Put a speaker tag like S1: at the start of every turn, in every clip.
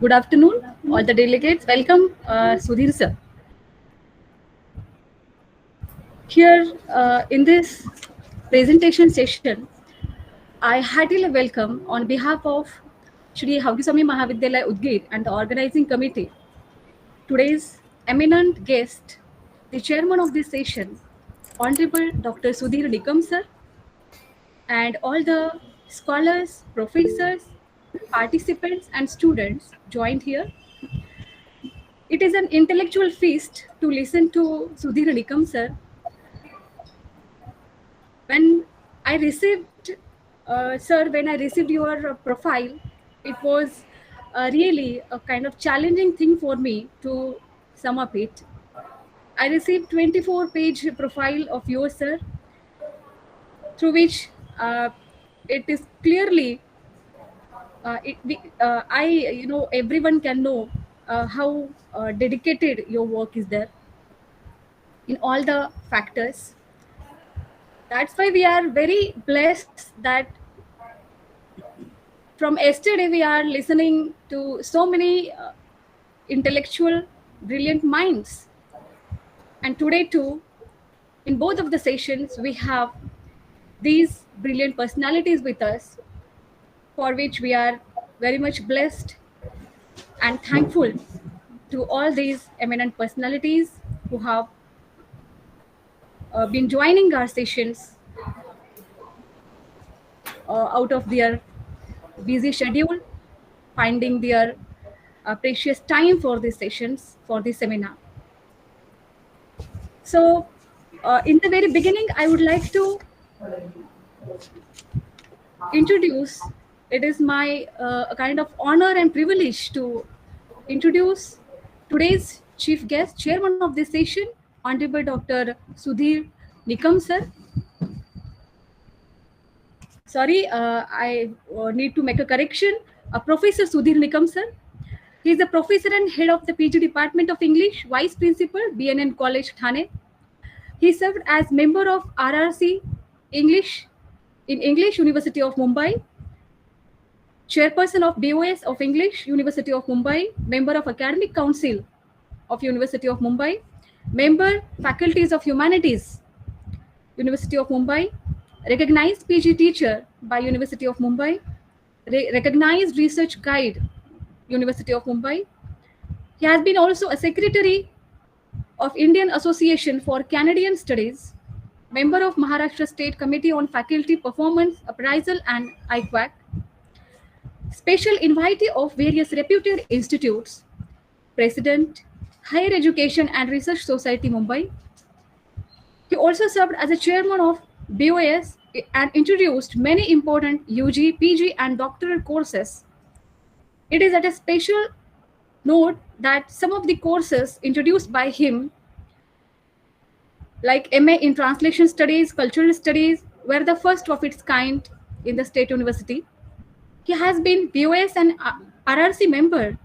S1: Good afternoon, all the delegates. Welcome, Sudhir sir. Here in this presentation session, I heartily welcome on behalf of Shri Havagiswami Mahavidyalaya Udgir and the organizing committee today's eminent guest, the chairman of this session, Honorable Dr. Sudhir Nikam sir, and all the scholars, professors, participants, and students joined here. It is an intellectual feast to listen to Sudhir Nikam sir. When I received, sir, when I received your profile, it was really a kind of challenging thing for me to sum up it. I received 24-page profile of yours, sir, through which it is clearly, everyone can know how dedicated your work is there in all the factors. That's why we are very blessed that from yesterday we are listening to so many intellectual brilliant minds, and today too in both of the sessions we have these brilliant personalities with us, for which we are very much blessed and thankful to all these eminent personalities who have been joining our sessions out of their busy schedule, finding their precious time for these sessions, for this seminar. So, in the very beginning, I would like to introduce, it is my kind of honor and privilege to introduce today's chief guest, chairman of this session, Honorable Dr. Sudhir Nikam sir. Sorry, I need to make a correction. Professor Sudhir Nikam sir. He is a professor and head of the PG Department of English, Vice Principal, BNN College, Thane. He served as member of RRC English in English, University of Mumbai, chairperson of BOS of English, University of Mumbai, member of Academic Council of University of Mumbai, member Faculties of Humanities, University of Mumbai, recognized PG teacher by University of Mumbai, recognized research guide, University of Mumbai. He has been also a secretary of Indian Association for Canadian Studies, member of Maharashtra State Committee on Faculty Performance Appraisal and IKS, special invitee of various reputed institutes, president, Higher Education and Research Society, Mumbai. He also served as a chairman of BOS and introduced many important UG, PG, and doctoral courses. It is at a special note that some of the courses introduced by him, like MA in Translation Studies, Cultural Studies, were the first of its kind in the State University. He has been BOS and RRC member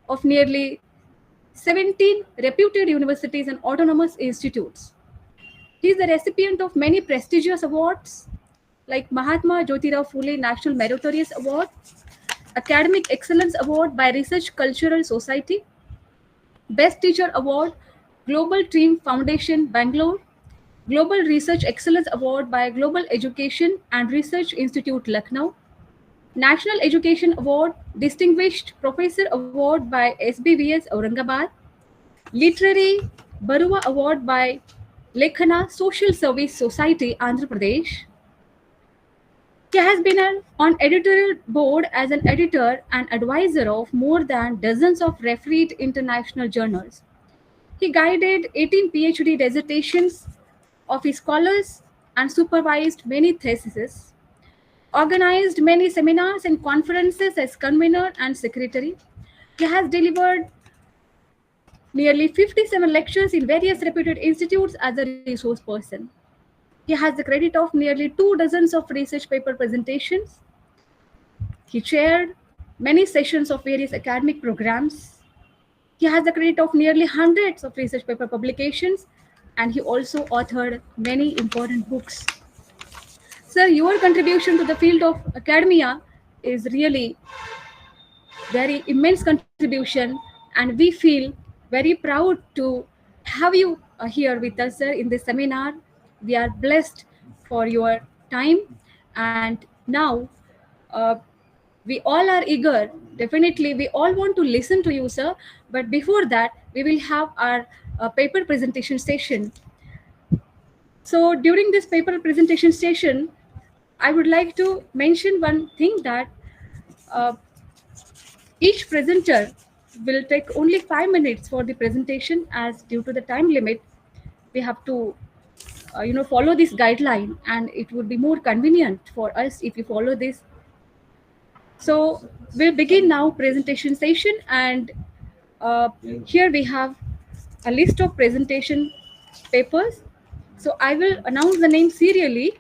S1: of nearly 17 reputed universities and autonomous institutes. He is the recipient of many prestigious awards like Mahatma Jyotirao Phule National Meritorious Award, Academic Excellence Award by Research Cultural Society, Best Teacher Award, Global Team Foundation, Bangalore, Global Research Excellence Award by Global Education and Research Institute, Lucknow, National Education Award, Distinguished Professor Award by SBVS, Aurangabad, Literary Barua Award by Lekhana Social Service Society, Andhra Pradesh. He has been on editorial board as an editor and advisor of more than dozens of refereed international journals. He guided 18 PhD dissertations of his scholars and supervised many theses, organized many seminars and conferences as convener and secretary. He has delivered nearly 57 lectures in various reputed institutes as a resource person. He has the credit of nearly 2 dozens of research paper presentations. He chaired many sessions of various academic programs. He has the credit of nearly hundreds of research paper publications, and he also authored many important books. Sir, your contribution to the field of academia is really very immense contribution, and we feel very proud to have you here with us, sir, in this seminar. We are blessed for your time, and now uh, we all are eager. Definitely, we all want to listen to you, sir. But before that, we will have our paper presentation session. So during this paper presentation session, I would like to mention one thing that uh, each presenter will take only 5 minutes for the presentation, as due to the time limit, we have to follow this guideline, and it would be more convenient for us if we follow this. So we'll begin now presentation session, and uh, here we have a list of presentation papers. So I will announce the name serially,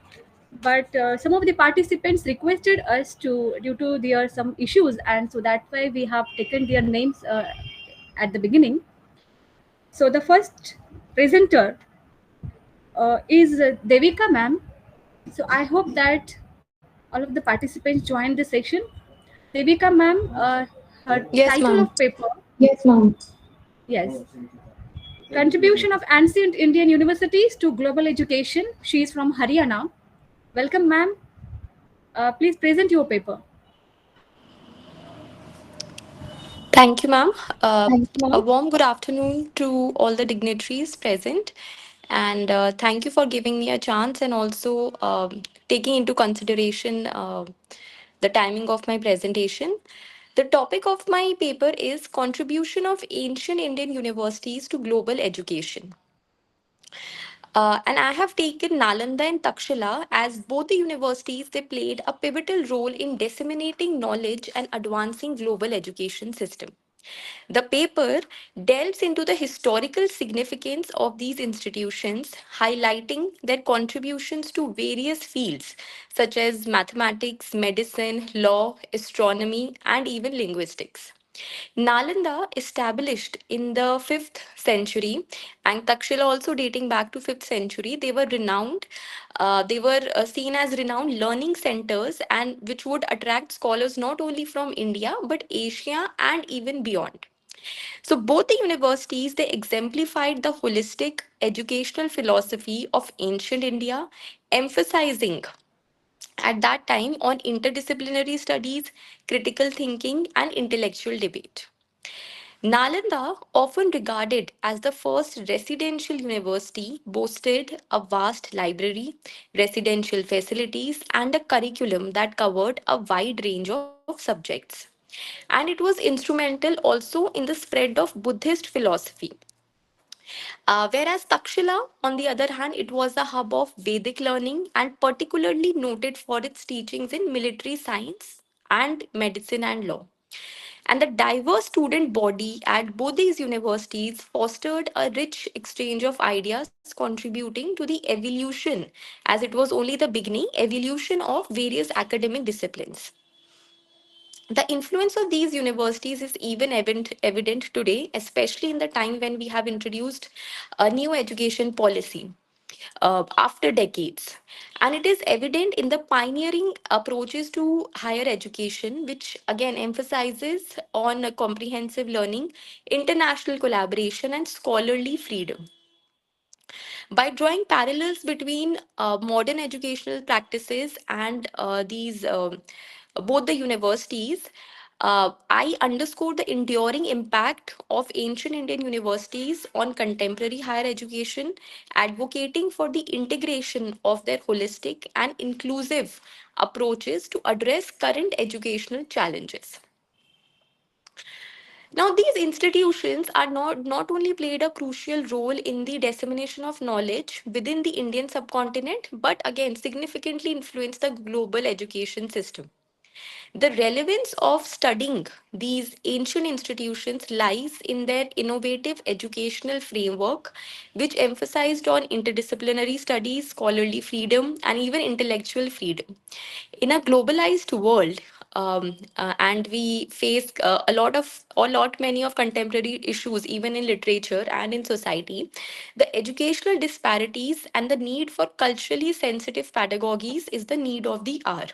S1: but some of the participants requested us to, due to their some issues, and so that's why we have taken their names at the beginning. So the first presenter is Devika ma'am. So I hope that all of the participants joined the session. Devika ma'am, her
S2: Yes,
S1: title
S2: ma'am.
S1: of paper. Yes, ma'am. Yes. Contribution of Ancient Indian Universities to Global Education. She is from Haryana. Welcome, ma'am. Please present your paper.
S2: Thank you, ma'am. Uh,
S1: Thank you,
S2: a
S1: ma'am.
S2: warm good afternoon to all the dignitaries present. And thank you for giving me a chance and also taking into consideration the timing of my presentation. The topic of my paper is Contribution of Ancient Indian Universities to Global Education. And I have taken Nalanda and Takshila as both the universities they played a pivotal role in disseminating knowledge and advancing global education system. The paper delves into the historical significance of these institutions, highlighting their contributions to various fields such as mathematics, medicine, law, astronomy, and even linguistics. Nalanda, established in the 5th century, and Takshila also dating back to 5th century, they were renowned. They were seen as renowned learning centers, and which would attract scholars not only from India but Asia and even beyond. So both the universities they exemplified the holistic educational philosophy of ancient India, emphasizing at that time on interdisciplinary studies, critical thinking, and intellectual debate. Nalanda, often regarded as the first residential university, boasted a vast library, residential facilities, and a curriculum that covered a wide range of subjects. And it was instrumental also in the spread of Buddhist philosophy. Whereas Takshila, on the other hand, it was a hub of Vedic learning and particularly noted for its teachings in military science and medicine and law. And the diverse student body at both these universities fostered a rich exchange of ideas, contributing to the evolution, as it was only the beginning, evolution of various academic disciplines. The influence of these universities is even evident today, especially in the time when we have introduced a new education policy after decades. And it is evident in the pioneering approaches to higher education, which again emphasizes on comprehensive learning, international collaboration, and scholarly freedom. By drawing parallels between modern educational practices and these both the universities, I underscore the enduring impact of ancient Indian universities on contemporary higher education, advocating for the integration of their holistic and inclusive approaches to address current educational challenges. Now, these institutions are not only played a crucial role in the dissemination of knowledge within the Indian subcontinent, but again significantly influence the global education system. The relevance of studying these ancient institutions lies in their innovative educational framework, which emphasized on interdisciplinary studies, scholarly freedom, and even intellectual freedom. In a globalized world, and we face a lot many of contemporary issues, even in literature and in society, the educational disparities and the need for culturally sensitive pedagogies is the need of the hour.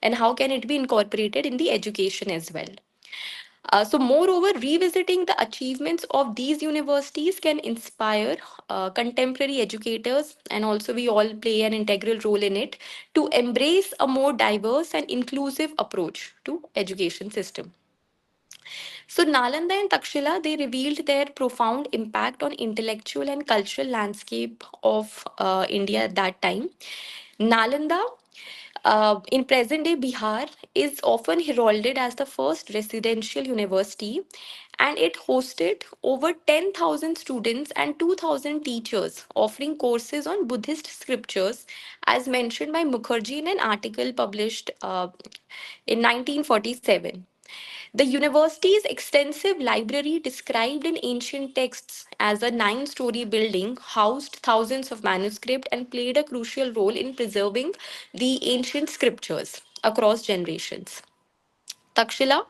S2: And how can it be incorporated in the education as well? Moreover, revisiting the achievements of these universities can inspire contemporary educators, and also we all play an integral role in it, to embrace a more diverse and inclusive approach to education system. So Nalanda and Takshila, they revealed their profound impact on intellectual and cultural landscape of India at that time. Nalanda, in present day Bihar, is often heralded as the first residential university, and it hosted over 10,000 students and 2,000 teachers offering courses on Buddhist scriptures, as mentioned by Mukherjee in an article published in 1947. The university's extensive library, described in ancient texts as a 9-story building, housed thousands of manuscripts and played a crucial role in preserving the ancient scriptures across generations. Takshila,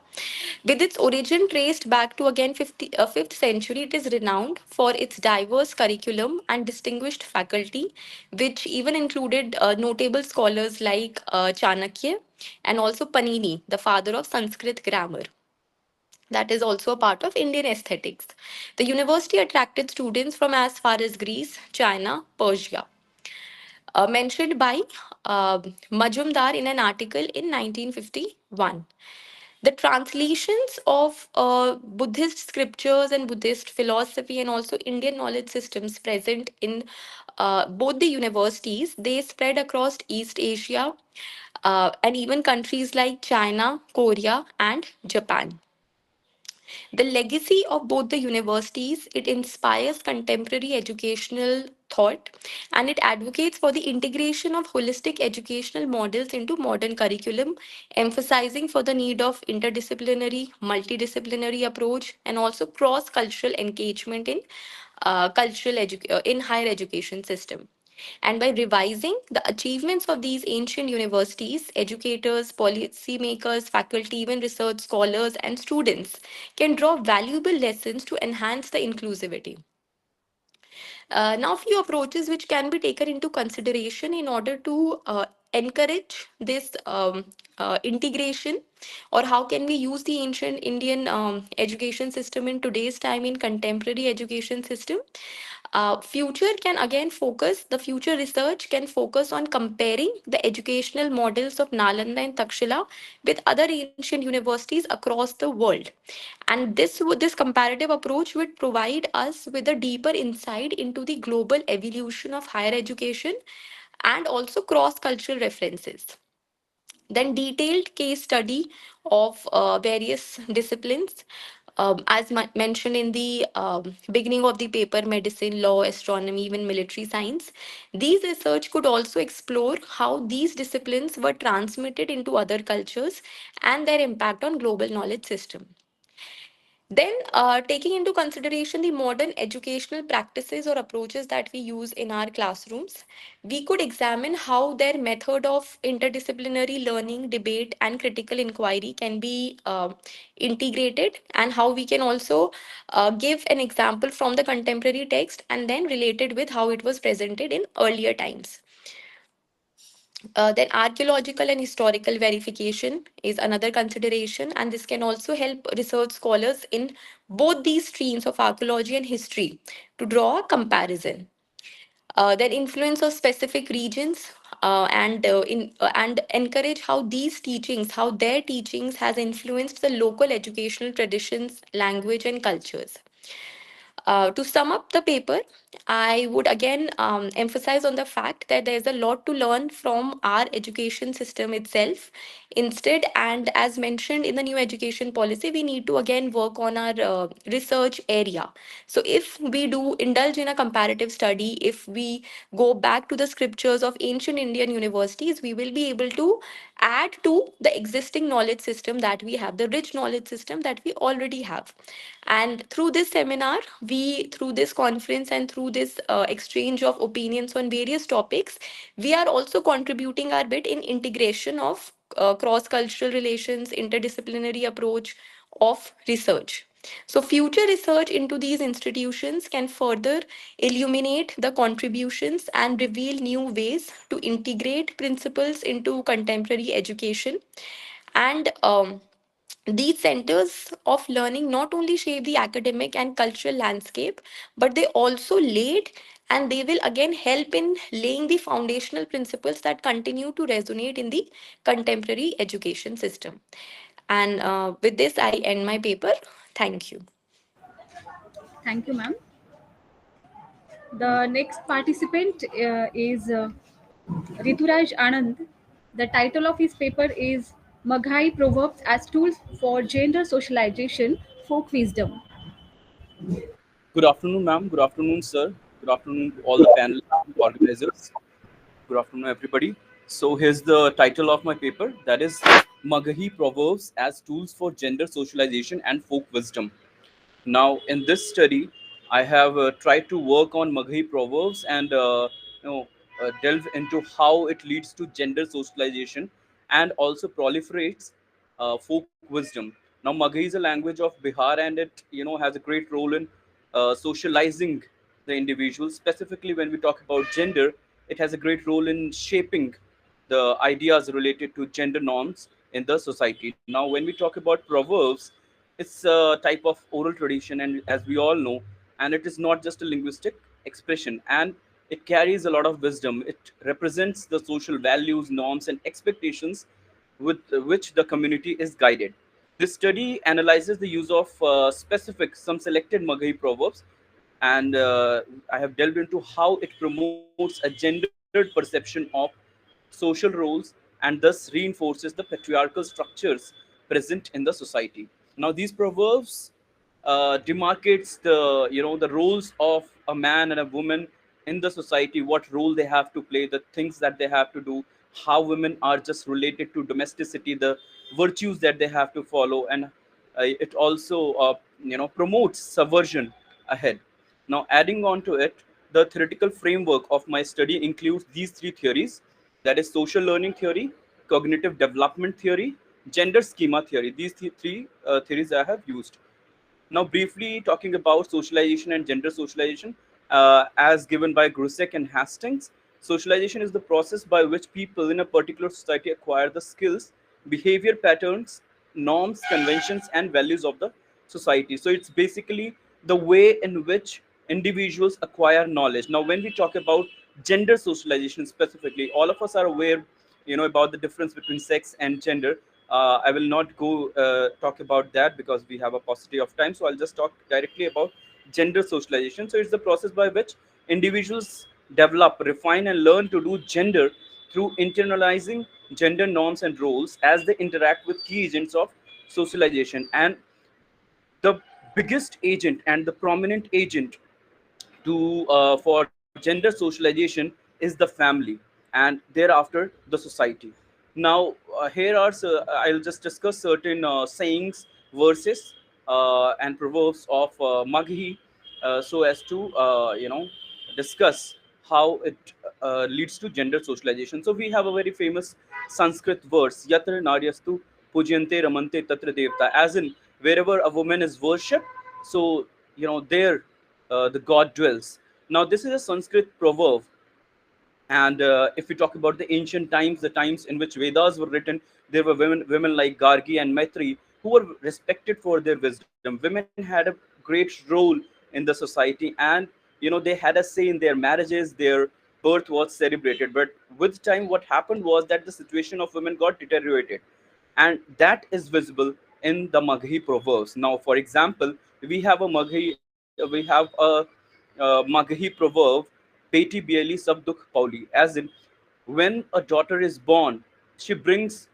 S2: with its origin traced back to again 5th century, it is renowned for its diverse curriculum and distinguished faculty, which even included notable scholars like Chanakya and also Panini, the father of Sanskrit grammar. That is also a part of Indian aesthetics. The university attracted students from as far as Greece, China, Persia. Mentioned by Majumdar in an article in 1951. The translations of Buddhist scriptures and Buddhist philosophy and also Indian knowledge systems present in both the universities, they spread across East Asia and even countries like China, Korea, and Japan. The legacy of both the universities, it inspires contemporary educational thought, and it advocates for the integration of holistic educational models into modern curriculum, emphasizing for the need of interdisciplinary, multidisciplinary approach, and also cross-cultural engagement in in higher education system. And by revising the achievements of these ancient universities, educators, policymakers, faculty, even research scholars, and students can draw valuable lessons to enhance the inclusivity. Now, few approaches which can be taken into consideration in order to encourage this integration, or how can we use the ancient Indian education system in today's time in contemporary education system. The future research can focus on comparing the educational models of Nalanda and Takshila with other ancient universities across the world. And this comparative approach would provide us with a deeper insight into the global evolution of higher education and also cross cultural references. Then detailed case study of various disciplines, as mentioned in the beginning of the paper, medicine, law, astronomy, even military science. These research could also explore how these disciplines were transmitted into other cultures and their impact on global knowledge system. Then, taking into consideration the modern educational practices or approaches that we use in our classrooms, we could examine how their method of interdisciplinary learning, debate, and critical inquiry can be integrated, and how we can also give an example from the contemporary text and then related with how it was presented in earlier times. Then archaeological and historical verification is another consideration, and this can also help research scholars in both these streams of archaeology and history to draw a comparison. Then influence of specific regions, and encourage how how their teachings has influenced the local educational traditions, language, and cultures. To sum up the paper, I would again emphasize on the fact that there's a lot to learn from our education system itself. Instead, and as mentioned in the new education policy, we need to again work on our research area. So, if we do indulge in a comparative study, if we go back to the scriptures of ancient Indian universities, we will be able to add to the existing knowledge system that we have, the rich knowledge system that we already have. And through this seminar, through this conference, and through this exchange of opinions on various topics, we are also contributing our bit in integration of cross-cultural relations, interdisciplinary approach of research. So, future research into these institutions can further illuminate the contributions and reveal new ways to integrate principles into contemporary education. And These centers of learning not only shape the academic and cultural landscape, but they also laid and they will again help in laying the foundational principles that continue to resonate in the contemporary education system. And with this, I end my paper. Thank you.
S1: Thank you, ma'am. The next participant is Rituraj Anand. The title of his paper is Maghai Proverbs as Tools for Gender Socialization, Folk Wisdom.
S3: Good afternoon, ma'am. Good afternoon, sir. Good afternoon to all the panelists and organizers. Good afternoon, everybody. So here's the title of my paper. That is Magahi Proverbs as Tools for Gender Socialization and Folk Wisdom. Now, in this study, I have tried to work on Magahi proverbs and delve into how it leads to gender socialization and also proliferates folk wisdom. Now, Magahi is a language of Bihar, and it has a great role in socializing the individual. Specifically, when we talk about gender, it has a great role in shaping the ideas related to gender norms in the society. Now, when we talk about proverbs, it's a type of oral tradition, and as we all know, and it is not just a linguistic expression, and it carries a lot of wisdom. It represents the social values, norms, and expectations with which the community is guided. This study analyzes the use of some selected Magahi proverbs, and I have delved into how it promotes a gendered perception of social roles and thus reinforces the patriarchal structures present in the society. Now, these proverbs demarcates the roles of a man and a woman in the society, what role they have to play, the things that they have to do, how women are just related to domesticity, the virtues that they have to follow, and it also promotes subversion ahead. Now, adding on to it, the theoretical framework of my study includes these three theories, that is social learning theory, cognitive development theory, gender schema theory. These three theories I have used. Now, briefly talking about socialization and gender socialization, as given by Grusek and Hastings, socialization is the process by which people in a particular society acquire the skills, behavior patterns, norms, conventions, and values of the society. So, it's basically the way in which individuals acquire knowledge. Now, when we talk about gender socialization specifically, all of us are aware, about the difference between sex and gender. I will not go talk about that because we have a paucity of time. So I'll just talk directly about gender socialization. So it's the process by which individuals develop, refine, and learn to do gender through internalizing gender norms and roles as they interact with key agents of socialization. And the biggest agent and the prominent agent to for gender socialization is the family, and thereafter the society. Now, I'll just discuss certain sayings, verses, and proverbs of Maghi, so as to discuss how it leads to gender socialization. So we have a very famous Sanskrit verse, Yatra Naryastu Pujyante Ramante Tatra Devta, as in wherever a woman is worshipped, so there the god dwells. Now, this is a Sanskrit proverb, and if we talk about the ancient times, the times in which Vedas were written, there were women like Gargi and Maitri who were respected for their wisdom. Women had a great role in the society, and they had a say in their marriages. Their birth was celebrated. But with time, what happened was that the situation of women got deteriorated, and that is visible in the Maghi proverbs. Now, for example, we have Maghi proverb, Beti Bieli Sab Dukh Pauli, as in when a daughter is born, she brings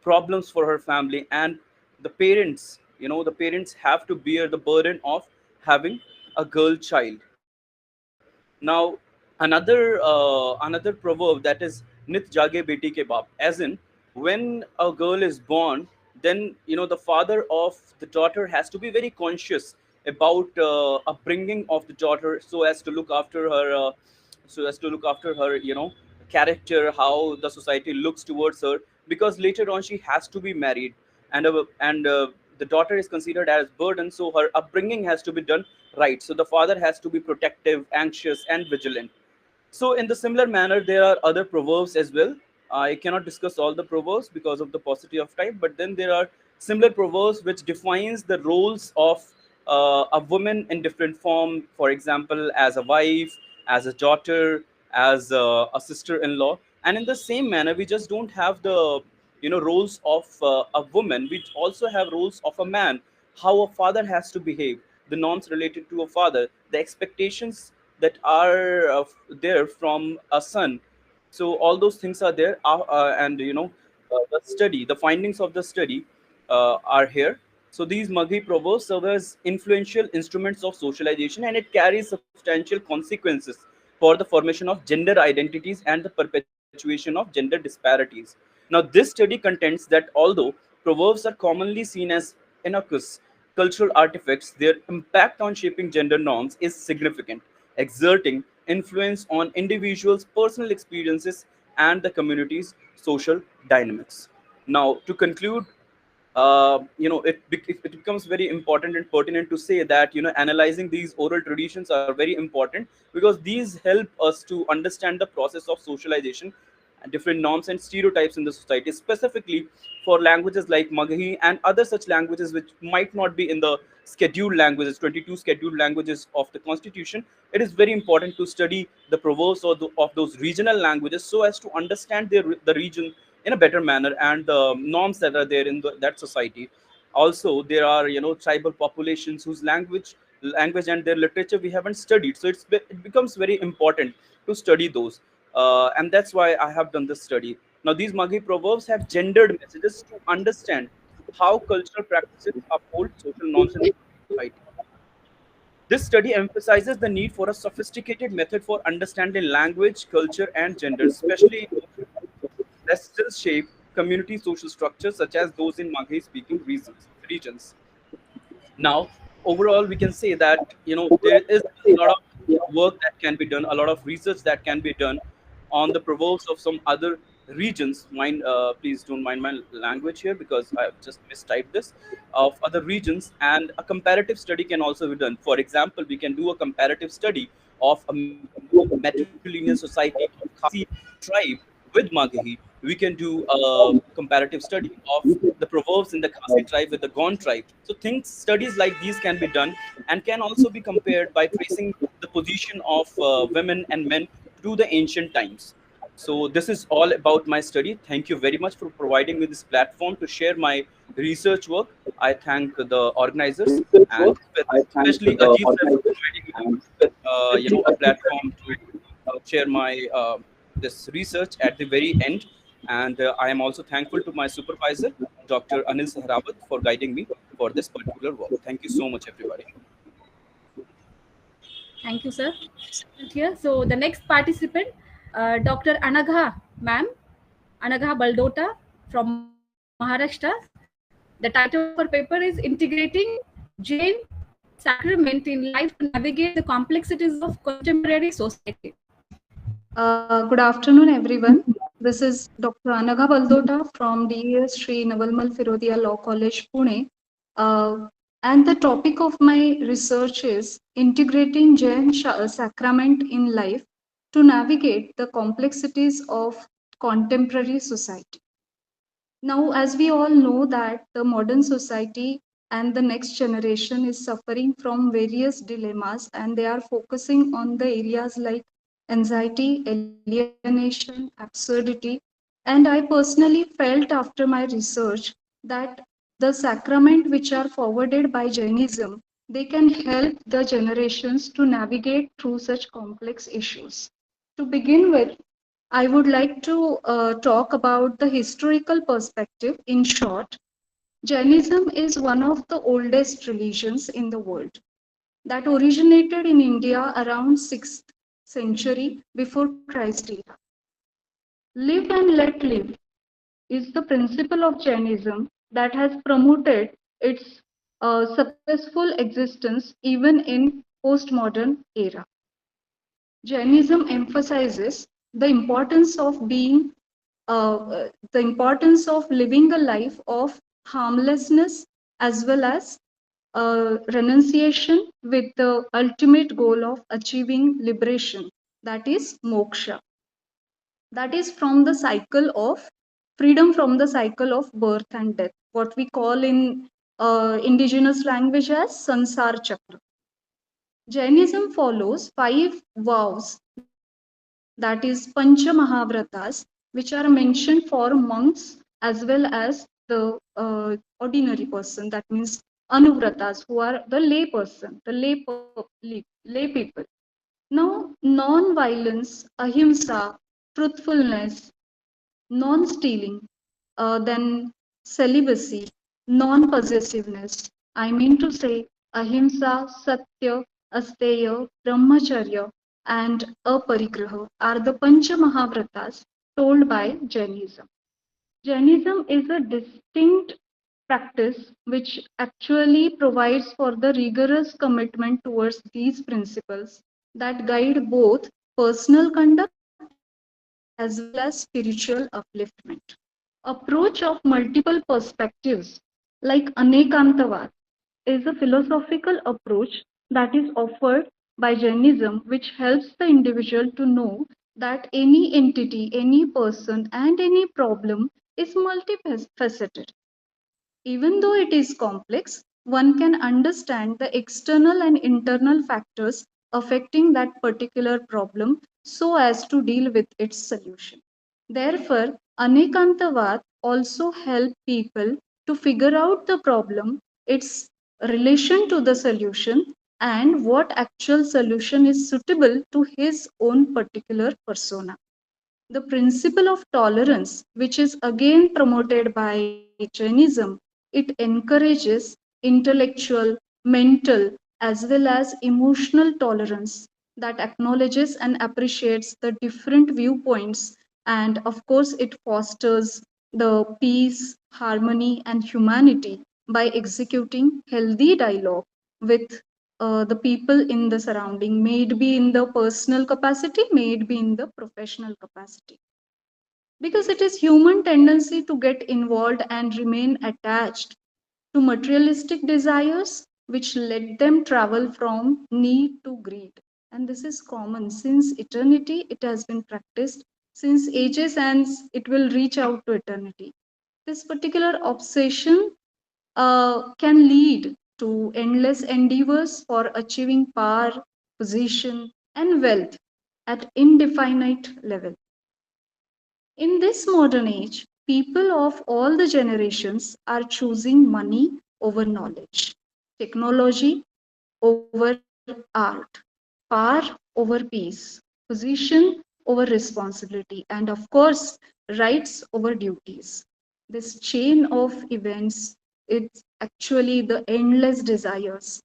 S3: problems for her family, and the parents have to bear the burden of having a girl child. Now, another proverb, that is Nit Jage Beti Ke Baap, as in when a girl is born, then the father of the daughter has to be very conscious about upbringing of the daughter, so as to look after her character, how the society looks towards her, because later on she has to be married, and the daughter is considered as burden, so her upbringing has to be done right. So the father has to be protective, anxious, and vigilant. So, in the similar manner, there are other proverbs as well. I cannot discuss all the proverbs because of the paucity of time, but then there are similar proverbs which defines the roles of a woman in different form, for example, as a wife, as a daughter, as a sister-in-law. And in the same manner, we just don't have the roles of a woman. We also have roles of a man, how a father has to behave, the norms related to a father, the expectations that are there from a son. So all those things are there, and the study, the findings of the study are here. So these Maghi proverbs serve as influential instruments of socialization, and it carries substantial consequences for the formation of gender identities and the perpetuation of gender disparities. Now, this study contends that although proverbs are commonly seen as innocuous cultural artifacts, their impact on shaping gender norms is significant, exerting influence on individuals' personal experiences and the community's social dynamics. Now, to conclude, it becomes very important and pertinent to say that analyzing these oral traditions are very important, because these help us to understand the process of socialization and different norms and stereotypes in the society, specifically for languages like Magahi and other such languages which might not be in the scheduled languages, 22 scheduled languages of the constitution. It is very important to study the proverbs of those regional languages so as to understand the region in a better manner and the norms that are there in that society. Also, there are tribal populations whose language and their literature we haven't studied, so it becomes very important to study those, and that's why I have done this study. Now, these Maghi proverbs have gendered messages to understand how cultural practices uphold social norms in society. This study emphasizes the need for a sophisticated method for understanding language, culture, and gender, especially in those that still shape community social structures, such as those in Maghi speaking regions. Now, overall, we can say that there is a lot of work that can be done, a lot of research that can be done on the proverbs of some other regions. Please don't mind my language here because I've just mistyped this. Of other regions, and a comparative study can also be done. For example, we can do a comparative study of a matrilineal society of Khasi tribe with Magahi. We can do a comparative study of the proverbs in the Khasi tribe with the Gond tribe. So studies like these can be done and can also be compared by tracing the position of women and men through the ancient times. So this is all about my study. Thank you very much for providing me this platform to share my research work. I thank the organizers and especially Ajit sir for providing me a platform to share my this research at the very end. And I am also thankful to my supervisor, Dr. Anil Sahrawat, for guiding me for this particular work. Thank you so much, everybody.
S1: Thank you, sir. Here, so the next participant, Dr. Anagha, ma'am, Anagha Baldota from Maharashtra. The title of her paper is Integrating Jain Sacrament in Life to Navigate the Complexities of Contemporary Society.
S4: Good afternoon, everyone. This is Dr. Anagha Baldota from DES Shri Navalmal Firodia Law College, Pune. And the topic of my research is integrating Jain sacrament in life to navigate the complexities of contemporary society. Now, as we all know that the modern society and the next generation is suffering from various dilemmas, and they are focusing on the areas like anxiety, alienation, absurdity. And I personally felt after my research that the sacrament which are forwarded by Jainism, they can help the generations to navigate through such complex issues. To begin with, I would like to talk about the historical perspective. In short, Jainism is one of the oldest religions in the world that originated in India around 6th century before Christ era. Live and let live is the principle of Jainism that has promoted its successful existence even in postmodern era. Jainism emphasizes the importance of the importance of living a life of harmlessness as well as renunciation with the ultimate goal of achieving liberation, that is moksha, that is from the cycle of freedom from the cycle of birth and death, what we call in indigenous language as Sansar Chakra. Jainism follows 5 vows, that is Pancha Mahavratas, which are mentioned for monks as well as the ordinary person, that means Anuvratas, who are the lay person, the lay people. Now, non-violence, ahimsa, truthfulness, non-stealing, then celibacy, non-possessiveness. I mean to say ahimsa, satya, asteya, brahmacharya, and aparigraha are the Pancha Mahavratas told by Jainism. Jainism is a distinct practice which actually provides for the rigorous commitment towards these principles that guide both personal conduct as well as spiritual upliftment. Approach of multiple perspectives like Anekantavad is a philosophical approach that is offered by Jainism, which helps the individual to know that any entity, any person, and any problem is multifaceted. Even though it is complex, one can understand the external and internal factors affecting that particular problem so as to deal with its solution. Therefore, Anekantavad also help people to figure out the problem, its relation to the solution, and what actual solution is suitable to his own particular persona. The principle of tolerance, which is again promoted by Jainism, it encourages intellectual, mental, as well as emotional tolerance that acknowledges and appreciates the different viewpoints. And of course, it fosters the peace, harmony, and humanity by executing healthy dialogue with the people in the surrounding, may it be in the personal capacity, may it be in the professional capacity. Because it is human tendency to get involved and remain attached to materialistic desires, which let them travel from need to greed. And this is common since eternity, it has been practiced since ages, and it will reach out to eternity. This particular obsession can lead to endless endeavors for achieving power, position, and wealth at indefinite level. In this modern age, people of all the generations are choosing money over knowledge, technology over art, power over peace, position over responsibility, and of course, rights over duties. This chain of events is actually the endless desires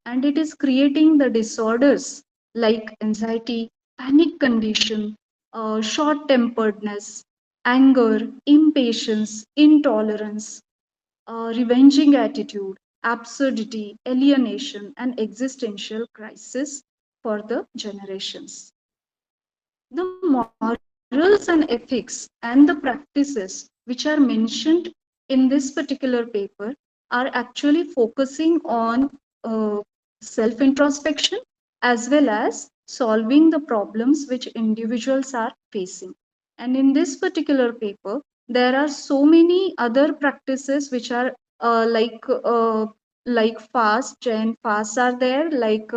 S4: and it is creating the disorders like anxiety, panic condition, short temperedness, anger, impatience, intolerance, revenging attitude, absurdity, alienation, and existential crisis for the generations. The morals and ethics and the practices which are mentioned in this particular paper are actually focusing on uh, self introspection as well as solving the problems which individuals are facing. And in this particular paper, there are so many other practices which are like fast, Jain fasts are there, like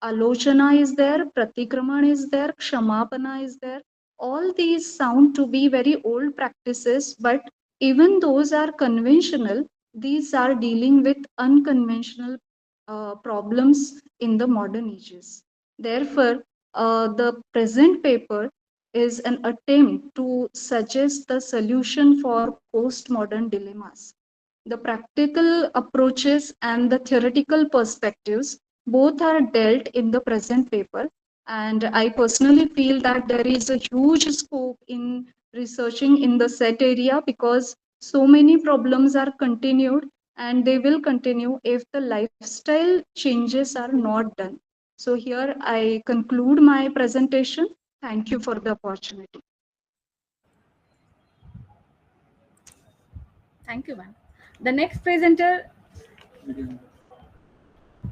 S4: Alochana is there, Pratikraman is there, Kshamapana is there. All these sound to be very old practices, but even those are conventional, these are dealing with unconventional problems in the modern ages. Therefore, the present paper is an attempt to suggest the solution for postmodern dilemmas. The practical approaches and the theoretical perspectives both are dealt in the present paper, and I personally feel that there is a huge scope in researching in the set area because so many problems are continued and they will continue if the lifestyle changes are not done. So here I conclude my presentation. Thank you for the opportunity.
S1: Thank you, ma'am. The next presenter,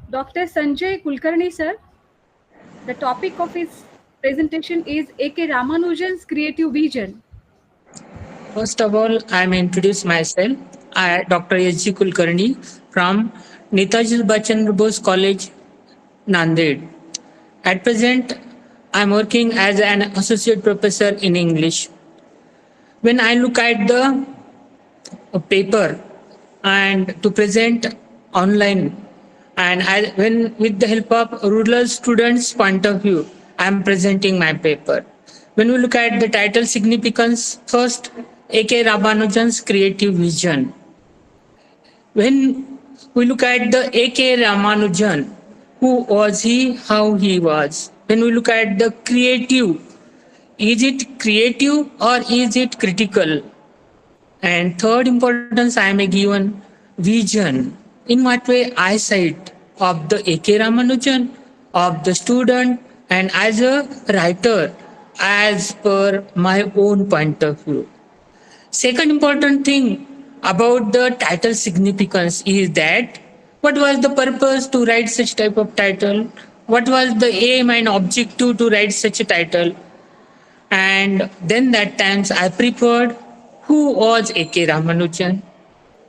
S1: Dr. Sanjay Kulkarni, sir. The topic of his presentation is A.K. Ramanujan's creative vision.
S5: First of all, I am introduce myself. I Dr. S.G. Kulkarni from Netaji Subhash Chandra Bose College, Nanded. At present, I am working as an associate professor in English. When I look at the paper and to present online, and when with the help of rural students' point of view, I am presenting my paper. When we look at the title significance, first, A.K. Ramanujan's creative vision. When we look at the A.K. Ramanujan, who was he, how he was. When we look at the creative, is it creative or is it critical? And third importance I may given vision. In what way eyesight of the A.K. Ramanujan, of the student, and as a writer, as per my own point of view. Second important thing about the title significance is that what was the purpose to write such type of title? What was the aim and objective to write such a title? And then that times I preferred who was A.K. Ramanujan.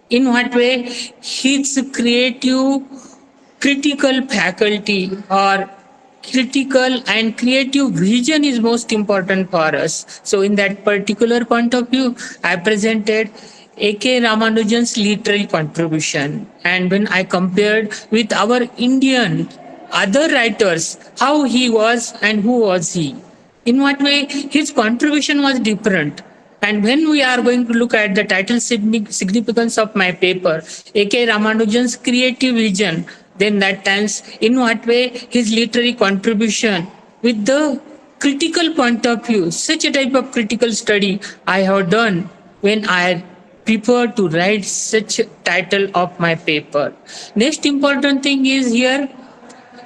S5: In what way his creative critical faculty or critical and creative vision is most important for us. So in that particular point of view, I presented A.K. Ramanujan's literary contribution. And when I compared with our Indian other writers, how he was and who was he, in what way his contribution was different. And when we are going to look at the title significance of my paper, A.K. Ramanujan's creative vision, then that times in what way his literary contribution with the critical point of view, such a type of critical study I have done when I prefer to write such a title of my paper. Next important thing is here,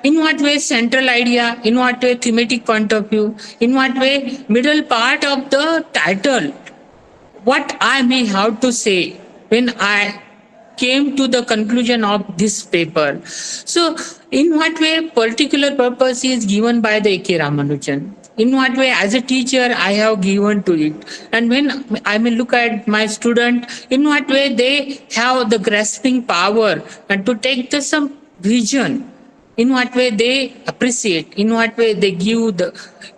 S5: in what way central idea, in what way thematic point of view, in what way middle part of the title, what I may have to say when I came to the conclusion of this paper. So, in what way particular purpose is given by the A.K. Ramanujan? In what way as a teacher I have given to it? And when I may look at my student, in what way they have the grasping power and to take the some vision, in what way they appreciate, in what way they give the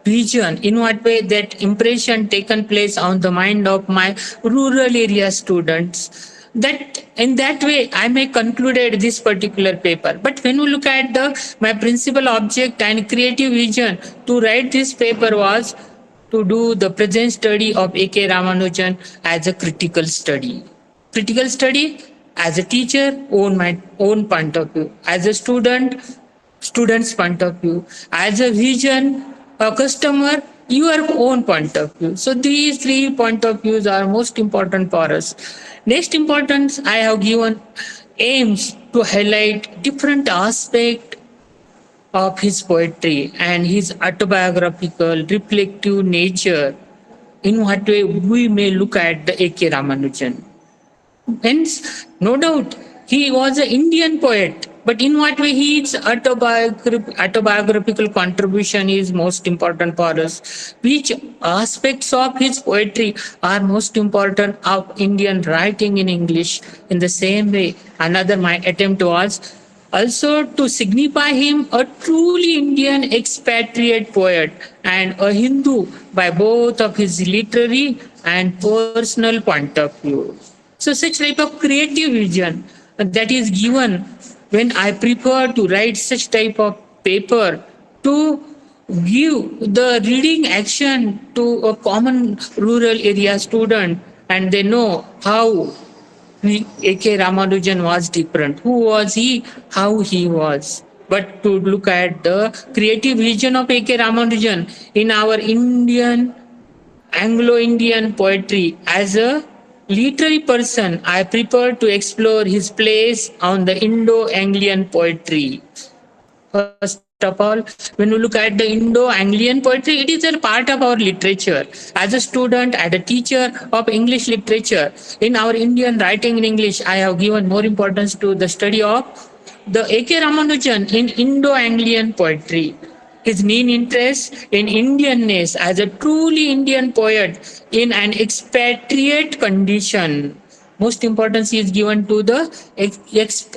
S5: vision, in what way that impression taken place on the mind of my rural area students. That in that way I may concluded this particular paper. But when we look at the my principal object and creative vision to write this paper was to do the present study of A.K. Ramanujan as a critical study. Critical study as a teacher, own my own point of view. As a student, student's point of view. As a vision, a customer, your own point of view. So these three point of views are most important for us. Next importance I have given aims to highlight different aspect of his poetry and his autobiographical, reflective nature. In what way we may look at the A.K. Ramanujan. Hence, no doubt, he was an Indian poet, but in what way his autobiographical contribution is most important for us? Which aspects of his poetry are most important of Indian writing in English? In the same way, another my attempt was also to signify him a truly Indian expatriate poet and a Hindu by both of his literary and personal point of view. So such type of creative vision that is given when I prefer to write such type of paper to give the reading action to a common rural area student, and they know how A.K. Ramanujan was different. Who was he? How he was. But to look at the creative vision of A.K. Ramanujan in our Indian, Anglo-Indian poetry as a literary person, I prefer to explore his place on the Indo-Anglian poetry. First of all, when we look at the Indo-Anglian poetry, it is a part of our literature. As a student and a teacher of English literature, in our Indian writing in English, I have given more importance to the study of the A.K. Ramanujan in Indo-Anglian poetry. his main interest in Indianness as a truly Indian poet in an expatriate condition. Most importance is given to the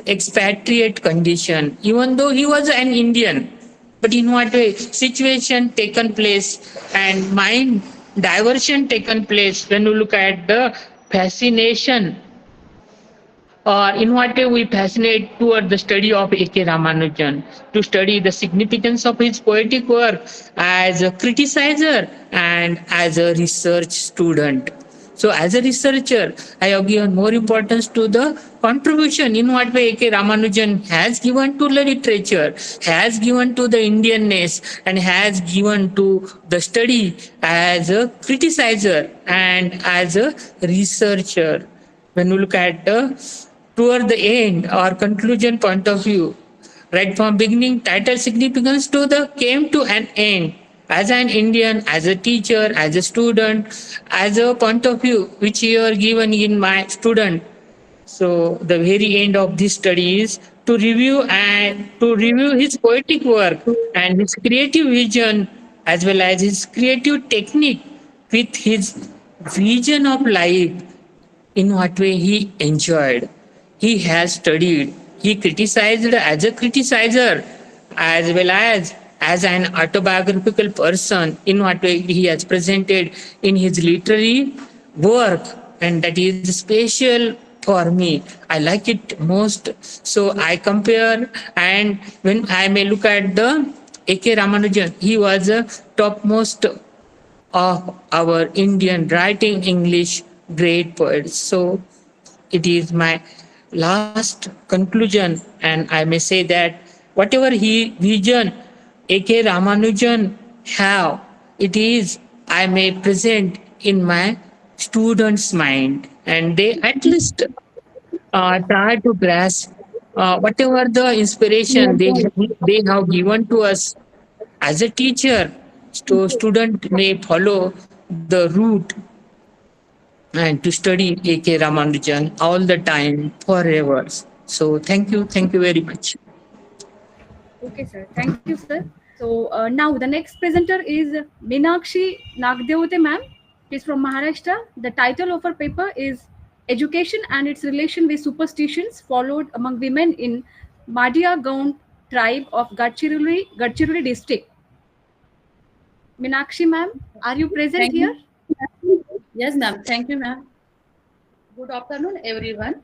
S5: expatriate condition, even though he was an Indian. But in what way? Situation taken place and mind diversion taken place when you look at the fascination in what way we fascinate toward the study of A.K. Ramanujan, to study the significance of his poetic work as a criticizer and as a research student. So, as a researcher, I have given more importance to the contribution in what way A.K. Ramanujan has given to the literature, has given to the Indianness, and has given to the study as a criticizer and as a researcher. When we look at the toward the end or conclusion point of view, right from beginning title significance to the came to an end, as an Indian, as a teacher, as a student, as a point of view which you are given in my student. So the very end of this study is to review his poetic work and his creative vision as well as his creative technique with his vision of life, in what way he enjoyed. He has studied. He criticized as a criticizer as well as an autobiographical person, in what way he has presented in his literary work, and that is special for me. I like it most. So I compare, and when I may look at the A.K. Ramanujan, he was a topmost of our Indian writing English great poets. So it is my last conclusion, and I may say that whatever he vision A.K. Ramanujan have, it is I may present in my students' mind, and they at least try to grasp whatever the inspiration they have given to us as a teacher. So student may follow the route and to study A.K. Ramanujan all the time, forever. So thank you very much.
S1: Okay, sir. Thank you, sir. So now the next presenter is Meenakshi Nagdeote ma'am. She's from Maharashtra. The title of her paper is Education and its Relation with Superstitions Followed Among Women in Madhya Gaon Tribe of Gadchiroli district. Meenakshi ma'am, are you present
S6: Thank
S1: here?
S6: you. Yes, ma'am. Thank you, ma'am. Good afternoon, everyone.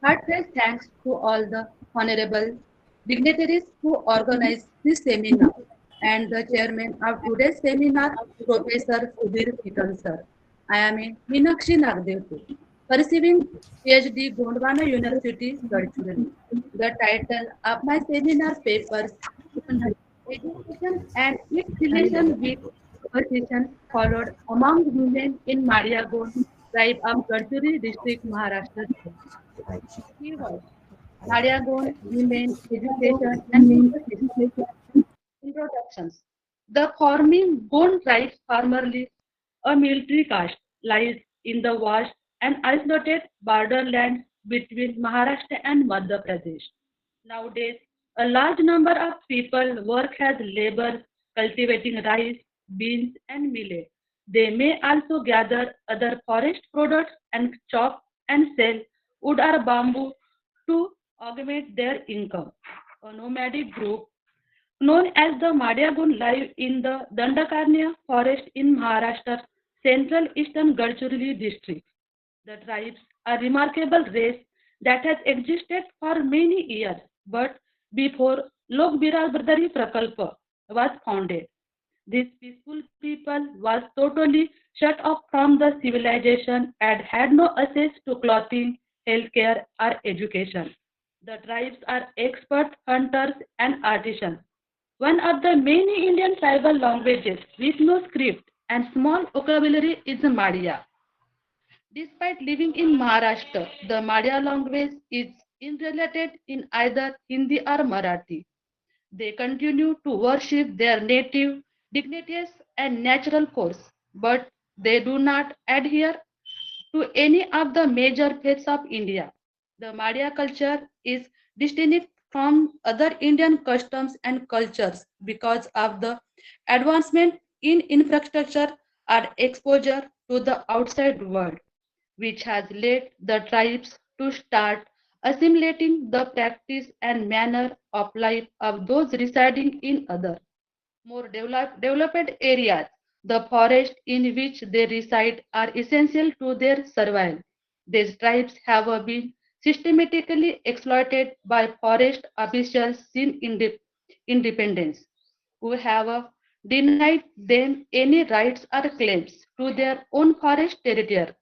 S6: Heartfelt thanks to all the honorable dignitaries who organized this seminar and the chairman of today's seminar, Professor Sudhir sir. I am a Meenakshi Nagdev, receiving PhD Gondwana University, Gadchiroli. The title of my seminar papers is Education and its relation with superstition followed among women in Mariagon tribe of Gadchiroli district, Maharashtra. Keywords: Mariagon, women, education, and superstition. Introductions. The forming Gond tribe, formerly a military caste, lies in the vast and isolated borderlands between Maharashtra and Madhya Pradesh. Nowadays, a large number of people work as laborers cultivating rice, beans, and millet. They may also gather other forest products and chop and sell wood or bamboo to augment their income. A nomadic group known as the Madhyagun live in the Dandakarnya forest in Maharashtra's central eastern Gadchiroli district. The tribes are a remarkable race that has existed for many years, but before Lok Biradari Prakalpa was founded, this peaceful people was totally shut off from the civilization and had no access to clothing, healthcare, or education. The tribes are expert hunters and artisans. One of the many Indian tribal languages with no script and small vocabulary is Madhya. Despite living in Maharashtra, the Madhya language is unrelated in either Hindi or Marathi. They continue to worship their native dignities and natural course, but they do not adhere to any of the major faiths of India. The Madhya culture is distinct from other Indian customs and cultures because of the advancement in infrastructure and exposure to the outside world, which has led the tribes to start assimilating the practice and manner of life of those residing in other more developed areas. The forests in which they reside are essential to their survival. These tribes have been systematically exploited by forest officials since independence, who have denied them any rights or claims to their own forest territory.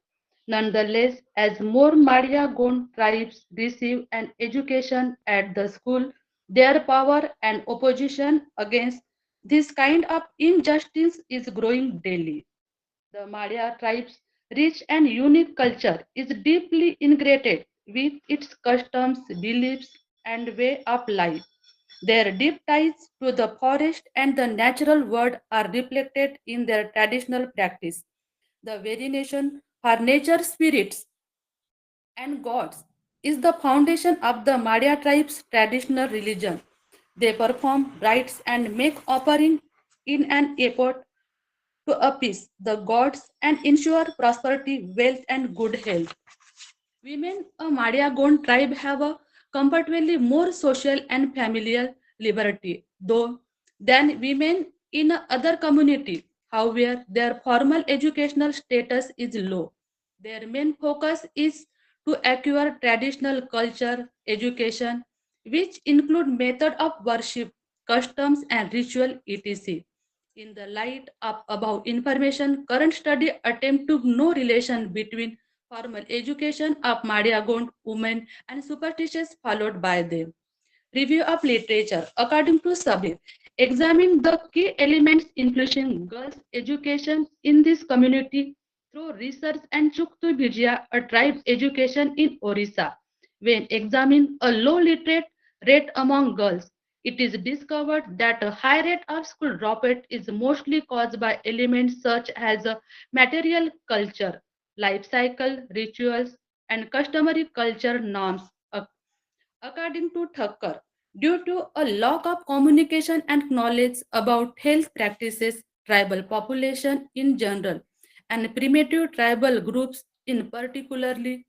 S6: Nonetheless, as more Madhya Gond tribes receive an education at the school, their power and opposition against this kind of injustice is growing daily. The Madhya tribe's rich and unique culture is deeply integrated with its customs, beliefs, and way of life. Their deep ties to the forest and the natural world are reflected in their traditional practice. The veneration for nature spirits and gods is the foundation of the Madhya tribe's traditional religion. They perform rites and make offering in an effort to appease the gods and ensure prosperity, wealth, and good health. Women of Madhya Gond tribe have a comparatively more social and familial liberty, though than women in other community. However, their formal educational status is low. Their main focus is to acquire traditional culture, education, which include method of worship, customs, and ritual etc. In the light of above information, current study attempt to know relation between formal education of Madhya Gond women and superstitions followed by them. Review of literature. According to Sudhir, examine the key elements influencing girls' education in this community through research and Chuktu Vijaya, a tribe education in Orissa. When examining a low literate rate among girls, it is discovered that a high rate of school dropout is mostly caused by elements such as a material culture, life cycle, rituals, and customary culture norms. According to Thakkar, due to a lack of communication and knowledge about health practices, tribal population in general, and primitive tribal groups in particularly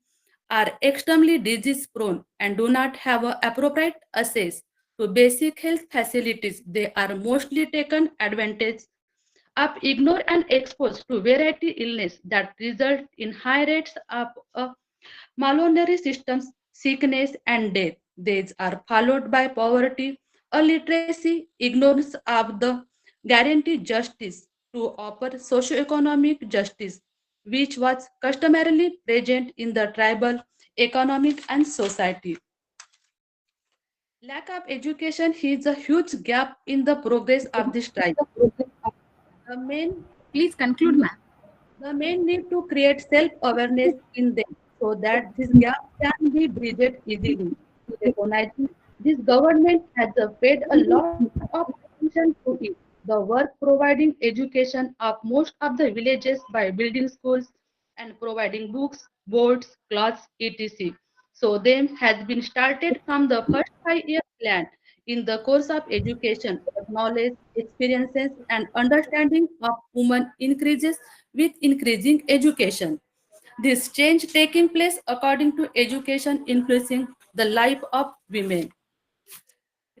S6: are extremely disease prone and do not have a appropriate access to basic health facilities. They are mostly taken advantage of, ignored and exposed to variety illness that result in high rates of malonary systems, sickness, and death. These are followed by poverty, illiteracy, ignorance of the guaranteed justice to offer socio-economic justice, which was customarily present in the tribal, economic, and society. Lack of education is a huge gap in the progress of this tribe. The main
S1: Please conclude, ma'am.
S6: The men need to create self-awareness in them so that this gap can be bridged easily. Recognizing this government has paid a lot of attention to it. The work providing education of most of the villages by building schools and providing books, boards, cloths, etc. So them has been started from the first 5 year plan. In the course of education, knowledge, experiences, and understanding of women increases with increasing education. This change taking place according to education influencing the life of women.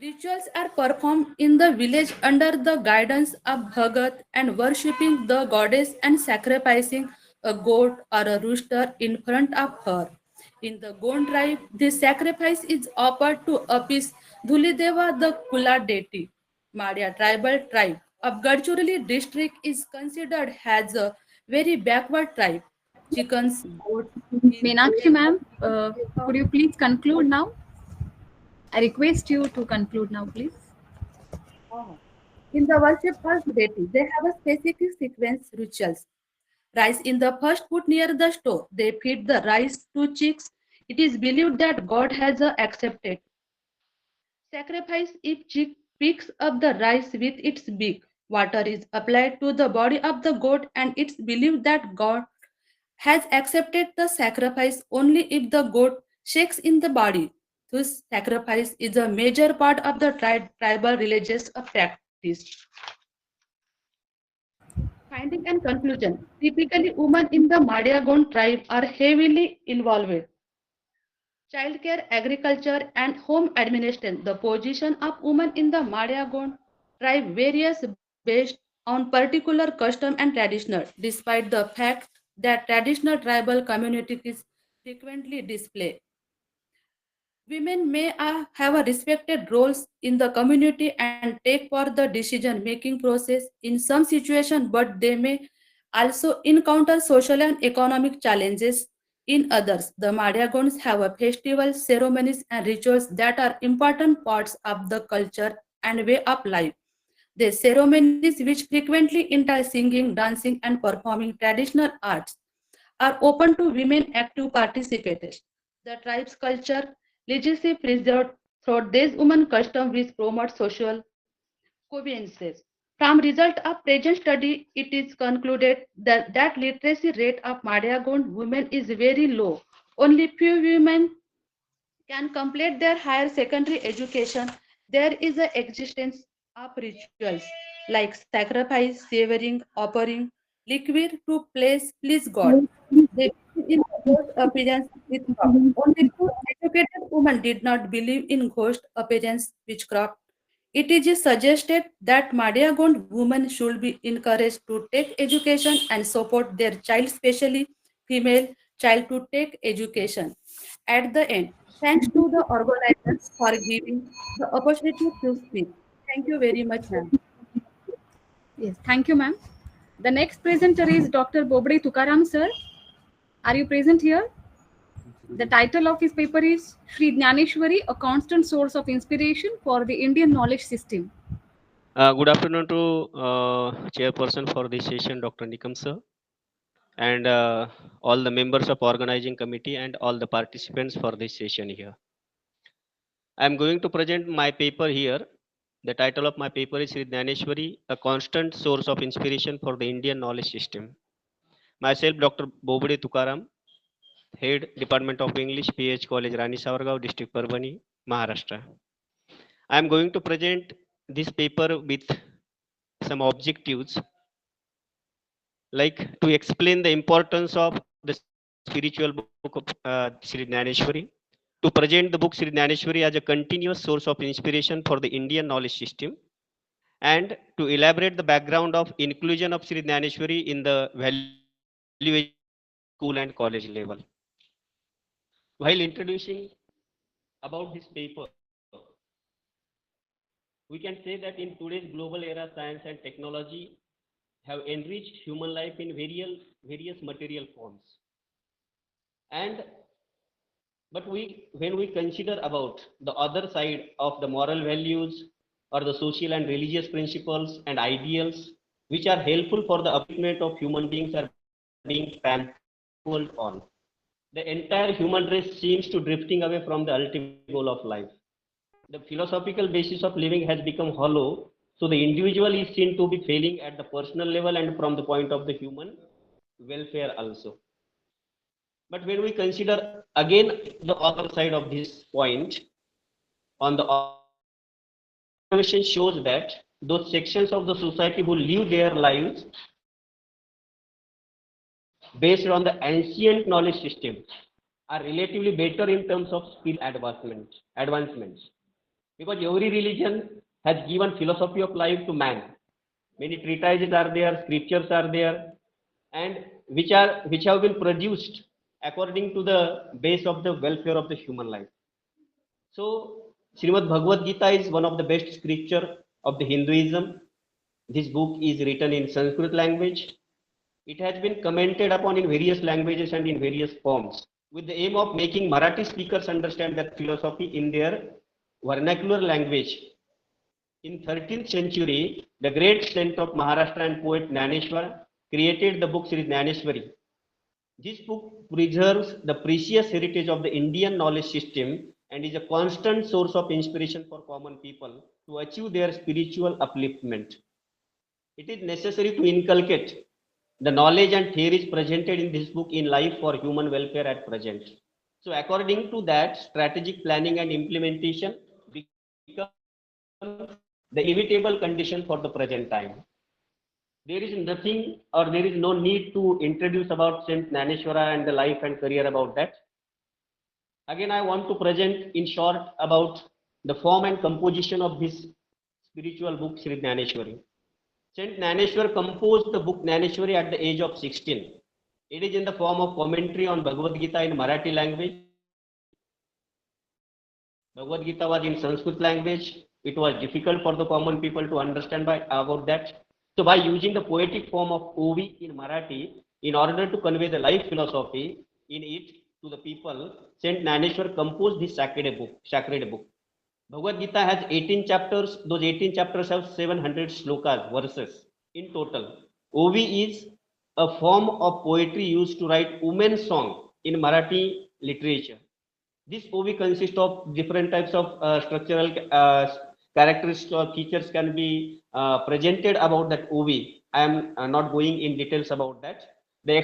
S6: Rituals are performed in the village under the guidance of Bhagat and worshipping the goddess and sacrificing a goat or a rooster in front of her. In the Gond tribe, this sacrifice is offered to appease Dhulideva, the Kula deity. Madhya tribal tribe of Gadchiroli district is considered as a very backward tribe. Chickens, goats,
S1: Meenakshi, ma'am, could you please conclude now? I request you to conclude now, please.
S6: in the worship of deity, they have a specific sequence rituals. Rice in the first put near the stove. They feed the rice to chicks. It is believed that God has accepted sacrifice if chick picks up the rice with its beak. Water is applied to the body of the goat, and it's believed that God has accepted the sacrifice only if the goat shakes in the body. whose sacrifice is a major part of the tribal religious practice. Finding and conclusion. Typically, women in the Madiagon tribe are heavily involved. Childcare, agriculture, and home administration. The position of women in the Madiagon tribe varies based on particular custom and traditional, despite the fact that traditional tribal communities frequently display. Women may have a respected roles in the community and take for the decision-making process in some situations, but they may also encounter social and economic challenges in others. The Madiagons have a festival, ceremonies, and rituals that are important parts of the culture and way of life. The ceremonies, which frequently entail singing, dancing, and performing traditional arts, are open to women active participators. The tribe's culture, legacy preserved through these women custom which promote social cohesion. From result of present study, it is concluded that literacy rate of Madiagon women is very low. Only few women can complete their higher secondary education. There is a existence of rituals like sacrifice, savoring, offering, liquid to please God. They believe in ghost appearance witchcraft. Only two educated women did not believe in ghost appearance witchcraft. It is suggested that Madiagon women should be encouraged to take education and support their child, especially female child, to take education. At the end, thanks to the organizers for giving the opportunity to speak. Thank you very much, ma'am.
S1: Yes, thank you, ma'am. The next presenter is Dr. Bobde Tukaram, sir. Are you present here? The title of his paper is Shri Jnaneshwari, a constant source of inspiration for the Indian knowledge system.
S7: Good afternoon to chairperson for this session, Dr. Nikam sir, and all the members of organizing committee and all the participants for this session here. I am going to present my paper here. The title of my paper is Shri Jnaneshwari, a constant source of inspiration for the Indian knowledge system. Myself, Dr. Bobde Tukaram, Head Department of English, PH College, Rani Savargaon, District Parbhani, Maharashtra. I am going to present this paper with some objectives like to explain the importance of the spiritual book of Shri Jnaneshwari, to present the book Shri Jnaneshwari as a continuous source of inspiration for the Indian knowledge system, and to elaborate the background of inclusion of Shri Jnaneshwari in the value education system at school and college level. While introducing about this paper, we can say that in today's global era, science and technology have enriched human life in various material forms. And but when we consider about the other side of the moral values or the social and religious principles and ideals which are helpful for the upliftment of human beings are being trampled on. The entire human race seems to drifting away from the ultimate goal of life. The philosophical basis of living has become hollow, so the individual is seen to be failing at the personal level and from the point of the human welfare also. But when we consider again the other side of this point, on the observation shows that those sections of the society who live their lives based on the ancient knowledge system are relatively better in terms of spiritual advancements. Because every religion has given philosophy of life to man. Many treatises are there, scriptures are there, and which have been produced according to the base of the welfare of the human life. So Srimad Bhagavad Gita is one of the best scripture of the Hinduism. This book is written in Sanskrit language. It has been commented upon in various languages and in various forms with the aim of making Marathi speakers understand that philosophy in their vernacular language. In 13th century, the great saint of Maharashtra and poet Jnaneshwar created the book Shri Jnaneshwari. This book preserves the precious heritage of the Indian knowledge system and is a constant source of inspiration for common people to achieve their spiritual upliftment. It is necessary to inculcate the knowledge and theories presented in this book in life for human welfare at present. So according to that, strategic planning and implementation becomes the inevitable condition for the present time. There is nothing or there is no need to introduce about Saint Naneshwara and the life and career about that. Again, I want to present in short about the form and composition of this spiritual book, Shri Naneshwari. Saint Naneshwar composed the book Naneshwari at the age of 16. It is in the form of commentary on Bhagavad Gita in Marathi language. Bhagavad Gita was in Sanskrit language. It was difficult for the common people to understand about that. So by using the poetic form of OV in Marathi, in order to convey the life philosophy in it to the people, Saint Naneshwar composed this sacred book. Bhagavad Gita has 18 chapters. Those 18 chapters have 700 slokas, verses in total. OV is a form of poetry used to write women's song in Marathi literature. This OV consists of different types of structural characteristics or features can be presented about that OV. I am not going in details about that. The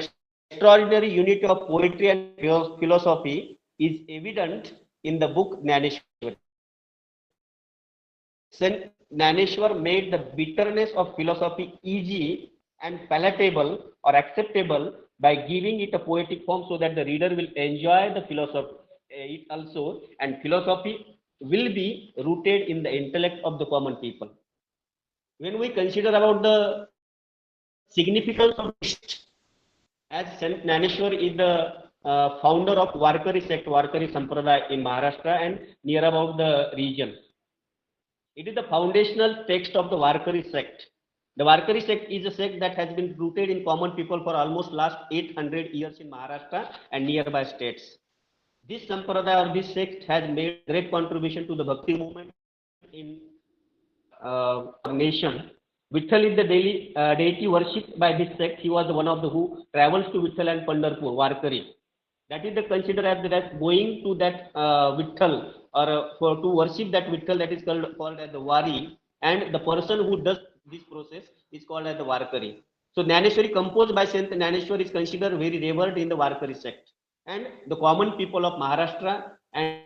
S7: extraordinary unity of poetry and philosophy is evident in the book Naneshwari. Saint Naneshwar made the bitterness of philosophy easy and palatable or acceptable by giving it a poetic form so that the reader will enjoy the philosophy it also, and philosophy will be rooted in the intellect of the common people. When we consider about the significance of this, as Saint Naneshwar is the founder of Warkari sect, Warkari Sampradaya in Maharashtra and near about the region. It is the foundational text of the Warkari sect. The Warkari sect is a sect that has been rooted in common people for almost last 800 years in Maharashtra and nearby states. This sampradaya or this sect has made great contribution to the bhakti movement in our nation. Vitthal is the deity worshipped by this sect. He was one of the who travels to Vitthal and Pandharpur, Warkari. That is the considered as that going to that Vitthal or for to worship that Vitthal, that is called as the Wari, and the person who does this process is called as the Warkari. So Naneshwari composed by Saint Naneshwar is considered very revered in the Warkari sect. And the common people of Maharashtra and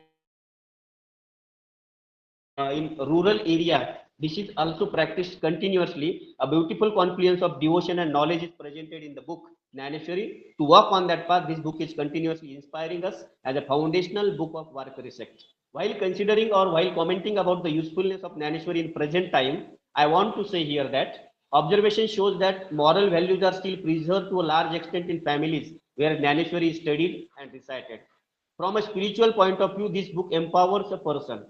S7: in rural area, this is also practiced continuously. A beautiful confluence of devotion and knowledge is presented in the book Naneshwari. To walk on that path, this book is continuously inspiring us as a foundational book of Warkari sect. While considering or while commenting about the usefulness of Naneshwari in present time, I want to say here that observation shows that moral values are still preserved to a large extent in families where Naneshwari is studied and recited. From a spiritual point of view, this book empowers a person.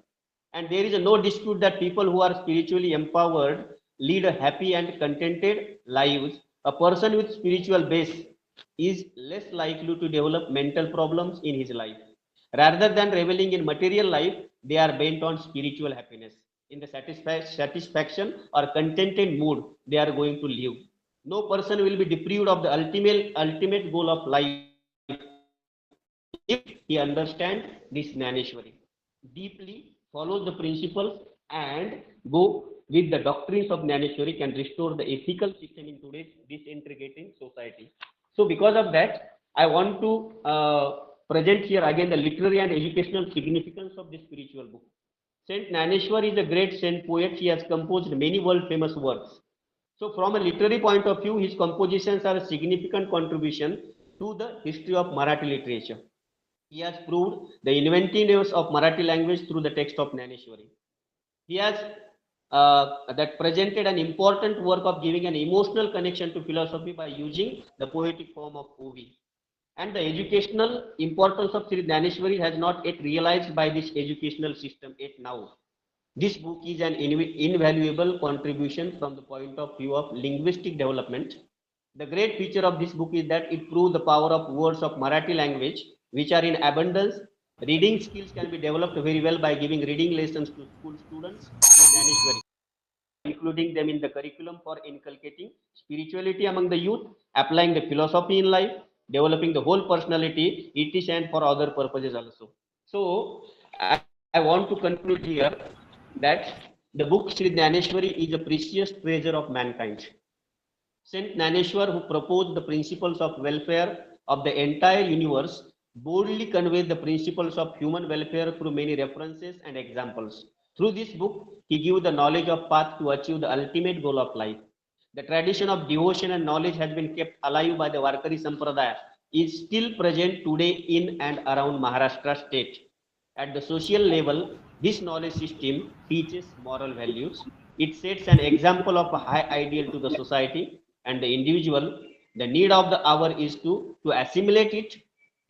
S7: And there is no dispute that people who are spiritually empowered lead a happy and contented lives. A person with spiritual base is less likely to develop mental problems in his life. Rather than reveling in material life, they are bent on spiritual happiness. In the satisfaction or contented mood, they are going to live. No person will be deprived of the ultimate goal of life if he understands this Naneshwari deeply, follows the principles, and go with the doctrines of Naneshwari can restore the ethical system in today's disintegrating society. So because of that, I want to present here again the literary and educational significance of this spiritual book. Saint Naneshwar is a great saint poet. He has composed many world famous works. So from a literary point of view, his compositions are a significant contribution to the history of Marathi literature. He has proved the inventiveness of Marathi language through the text of Naneshwari. He has that presented an important work of giving an emotional connection to philosophy by using the poetic form of OV. And the educational importance of Sri Naneshwari has not yet realized by this educational system yet now. This book is an invaluable contribution from the point of view of linguistic development. The great feature of this book is that it proves the power of words of Marathi language, which are in abundance. Reading skills can be developed very well by giving reading lessons to school students with Naneshwari, including them in the curriculum for inculcating spirituality among the youth, applying the philosophy in life, developing the whole personality, etc., and for other purposes also. So, I want to conclude here that the book Sri Naneshwari is a precious treasure of mankind. Saint Naneshwar, who proposed the principles of welfare of the entire universe, boldly conveys the principles of human welfare through many references and examples. Through this book, he gives the knowledge of path to achieve the ultimate goal of life. The tradition of devotion and knowledge has been kept alive by the Varkari Sampradaya, is still present today in and around Maharashtra state. At the social level, this knowledge system teaches moral values. It sets an example of a high ideal to the society and the individual. The need of the hour is to assimilate it,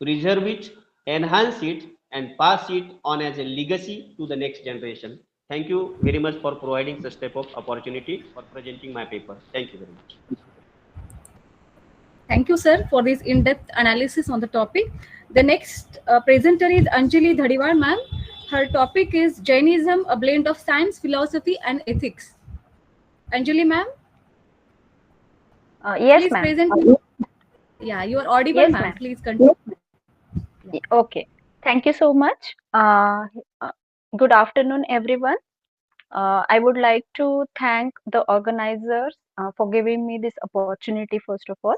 S7: preserve it, enhance it, and pass it on as a legacy to the next generation. Thank you very much for providing such type of opportunity for presenting my paper. Thank you very much.
S1: Thank you, sir, for this in-depth analysis on the topic. The next presenter is Anjali Dhadiwar, ma'am. Her topic is Jainism, a blend of science, philosophy, and ethics. Anjali, ma'am,
S8: Yes,
S1: please
S8: ma'am.
S1: present. Yeah, you are audible,
S8: Yes,
S1: ma'am.
S8: ma'am.
S1: Please continue.
S8: Okay. Thank you so much. Good afternoon, everyone. I would like to thank the organizers for giving me this opportunity, first of all.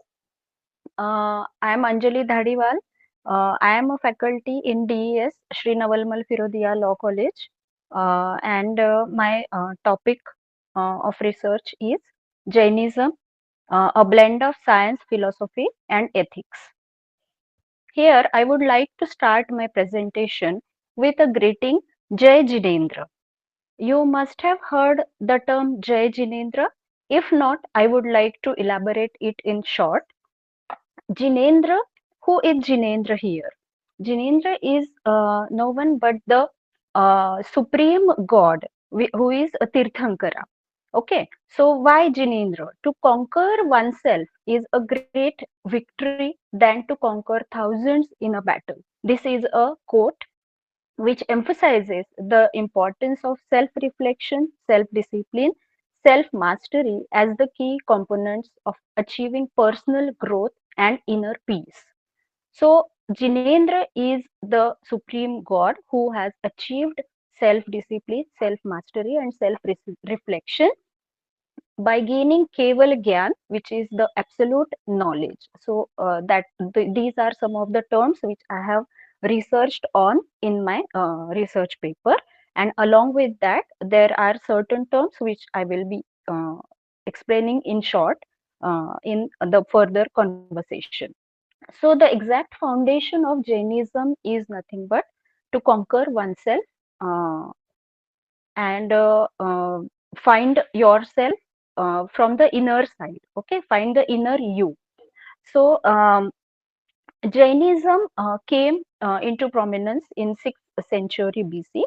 S8: I am Anjali Dhadiwal. I am a faculty in DES, Shri Firodia Law College. And my topic of research is Jainism, a blend of science, philosophy, and ethics. Here, I would like to start my presentation with a greeting, Jai Jinendra. You must have heard the term Jai Jinendra. If not, I would like to elaborate it in short. Jinendra, who is Jinendra here? Jinendra is no one but the supreme god who is a Tirthankara. Okay, so why Jinendra? To conquer oneself is a great victory than to conquer thousands in a battle. This is a quote which emphasizes the importance of self reflection, self discipline, self mastery as the key components of achieving personal growth and inner peace. So, Jinendra is the supreme god who has achieved self discipline, self mastery, and self reflection by gaining Keval Gyan, which is the absolute knowledge. So, these are some of the terms which I have researched on in my research paper. And along with that, there are certain terms which I will be explaining in short in the further conversation. So, the exact foundation of Jainism is nothing but to conquer oneself uh, and find yourself from the inner side. Okay, find the inner you. So, Jainism came into prominence in 6th century BC.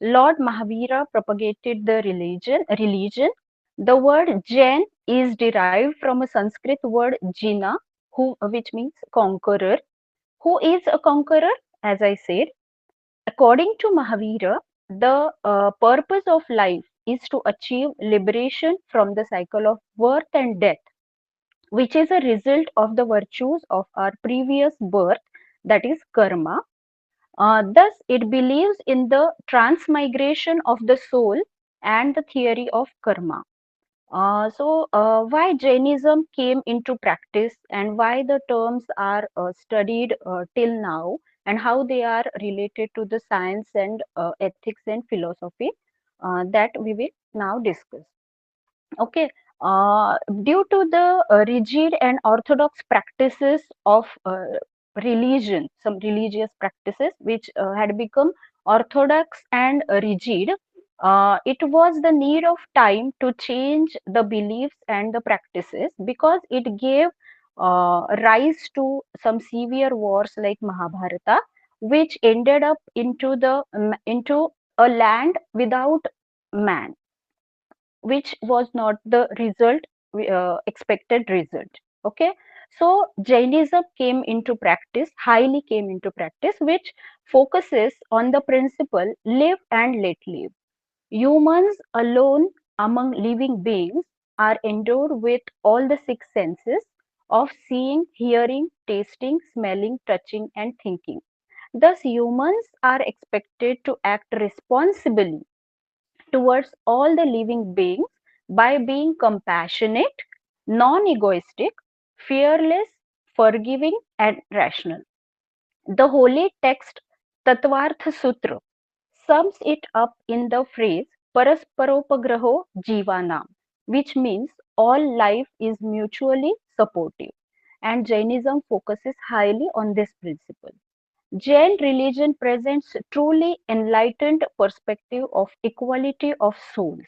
S8: Lord Mahavira propagated the religion. The word Jain is derived from a Sanskrit word Jina, which means conqueror. Who is a conqueror? As I said, according to Mahavira, the purpose of life is to achieve liberation from the cycle of birth and death, which is a result of the virtues of our previous birth, that is karma. Thus, it believes in the transmigration of the soul and the theory of karma. Why Jainism came into practice and why the terms are studied till now and how they are related to the science and ethics and philosophy that we will now discuss. Okay, due to the rigid and orthodox practices of religion, some religious practices which had become orthodox and rigid, it was the need of time to change the beliefs and the practices because it gave rise to some severe wars like Mahabharata, which ended up into a land without man, which was not the expected result. Okay, so Jainism came into practice, highly came into practice, which focuses on the principle live and let live. Humans alone among living beings are endowed with all the six senses of seeing, hearing, tasting, smelling, touching, and thinking. Thus humans are expected to act responsibly towards all the living beings by being compassionate, non egoistic, fearless, forgiving, and rational. The holy text Tatvartha Sutra sums it up in the phrase Parasparopagraho Jivanam, which means all life is mutually supportive. And Jainism focuses highly on this principle. Jain religion presents truly enlightened perspective of equality of souls,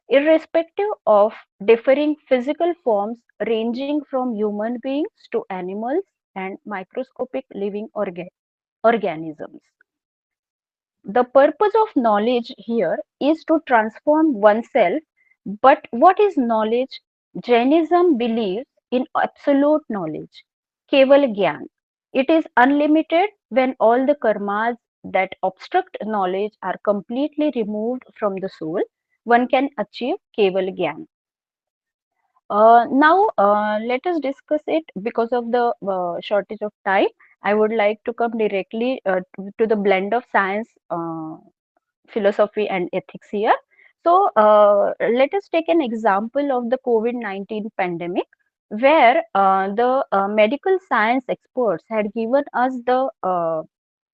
S8: irrespective of differing physical forms ranging from human beings to animals and microscopic living organisms. The purpose of knowledge here is to transform oneself, but what is knowledge? Jainism believes in absolute knowledge, Keval Gyan. It is unlimited when all the karmas that obstruct knowledge are completely removed from the soul. One can achieve Keval Gyan. Now, let us discuss it because of the shortage of time. I would like to come directly to the blend of science, philosophy, and ethics here. So, let us take an example of the COVID-19 pandemic, where the medical science experts had given us the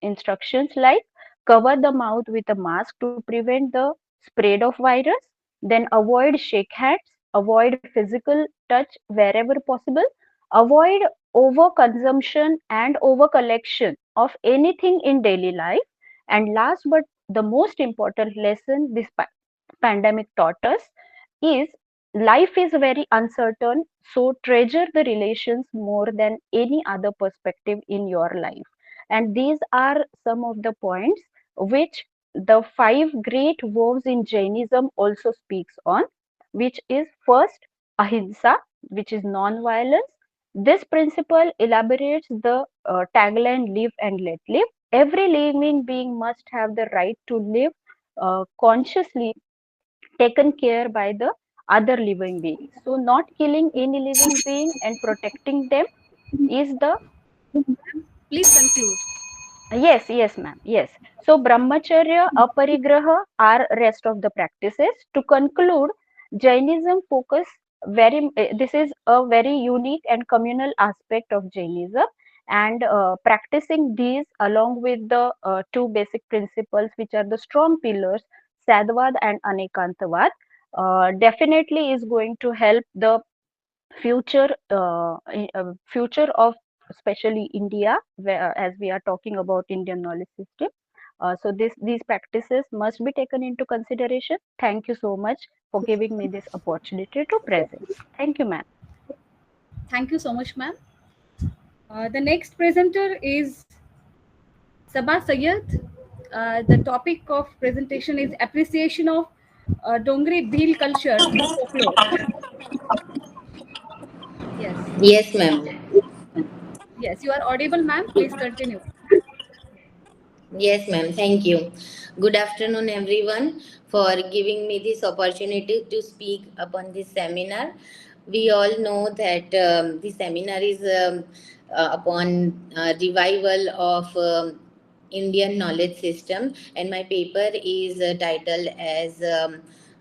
S8: instructions like cover the mouth with a mask to prevent the spread of virus, then avoid shake hands, avoid physical touch wherever possible, avoid overconsumption and over collection of anything in daily life, and last but the most important lesson this pandemic taught us is life is very uncertain, so treasure the relations more than any other perspective in your life. And these are some of the points which the five great vows in Jainism also speaks on, which is first ahimsa, which is non-violence. This principle elaborates the tagline live and let live. Every living being must have the right to live consciously, taken care by the other living beings. So not killing any living being and protecting them is the
S1: Please conclude.
S8: yes, ma'am. Yes. So brahmacharya, aparigraha are rest of the practices. To conclude, Jainism focus this is a very unique and communal aspect of Jainism, and practicing these along with the two basic principles which are the strong pillars, Sadvad and Anekantavad, definitely is going to help the future of especially India, where, as we are talking about Indian knowledge system. So these practices must be taken into consideration. Thank you so much for giving me this opportunity to present. Thank you, ma'am.
S1: Thank you so much, ma'am. The next presenter is Sabah Sayed. The topic of presentation is appreciation of Dongri Bhil culture through folklore. Yes.
S9: Yes, ma'am.
S1: Yes, you are audible, ma'am. Please continue.
S9: Yes, ma'am. Thank you. Good afternoon, everyone, for giving me this opportunity to speak upon this seminar. We all know that the seminar is upon revival of Indian knowledge system, and my paper is titled as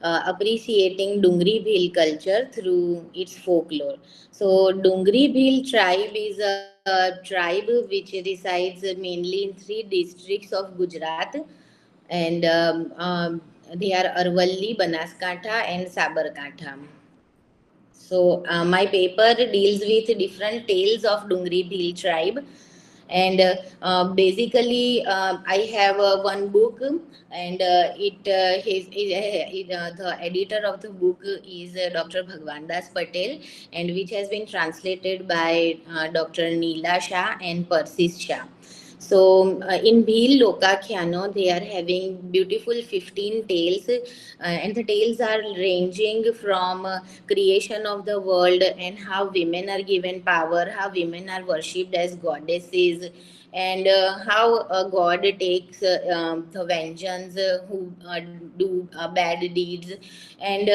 S9: appreciating Dungri Bhil culture through its folklore. So, Dungri Bhil tribe is a tribe which resides mainly in three districts of Gujarat, and they are Arvalli, Banaskantha, and Sabarkantha. So my paper deals with different tales of Dungri Bhil tribe, and basically I have one book, and the editor of the book is Dr. Bhagwandas Patel, and which has been translated by Dr. Neela Shah and Persis Shah. So in Bhil Lokakhyano, they are having beautiful 15 tales, and the tales are ranging from creation of the world and how women are given power, how women are worshipped as goddesses, and how God takes the vengeance who do bad deeds. And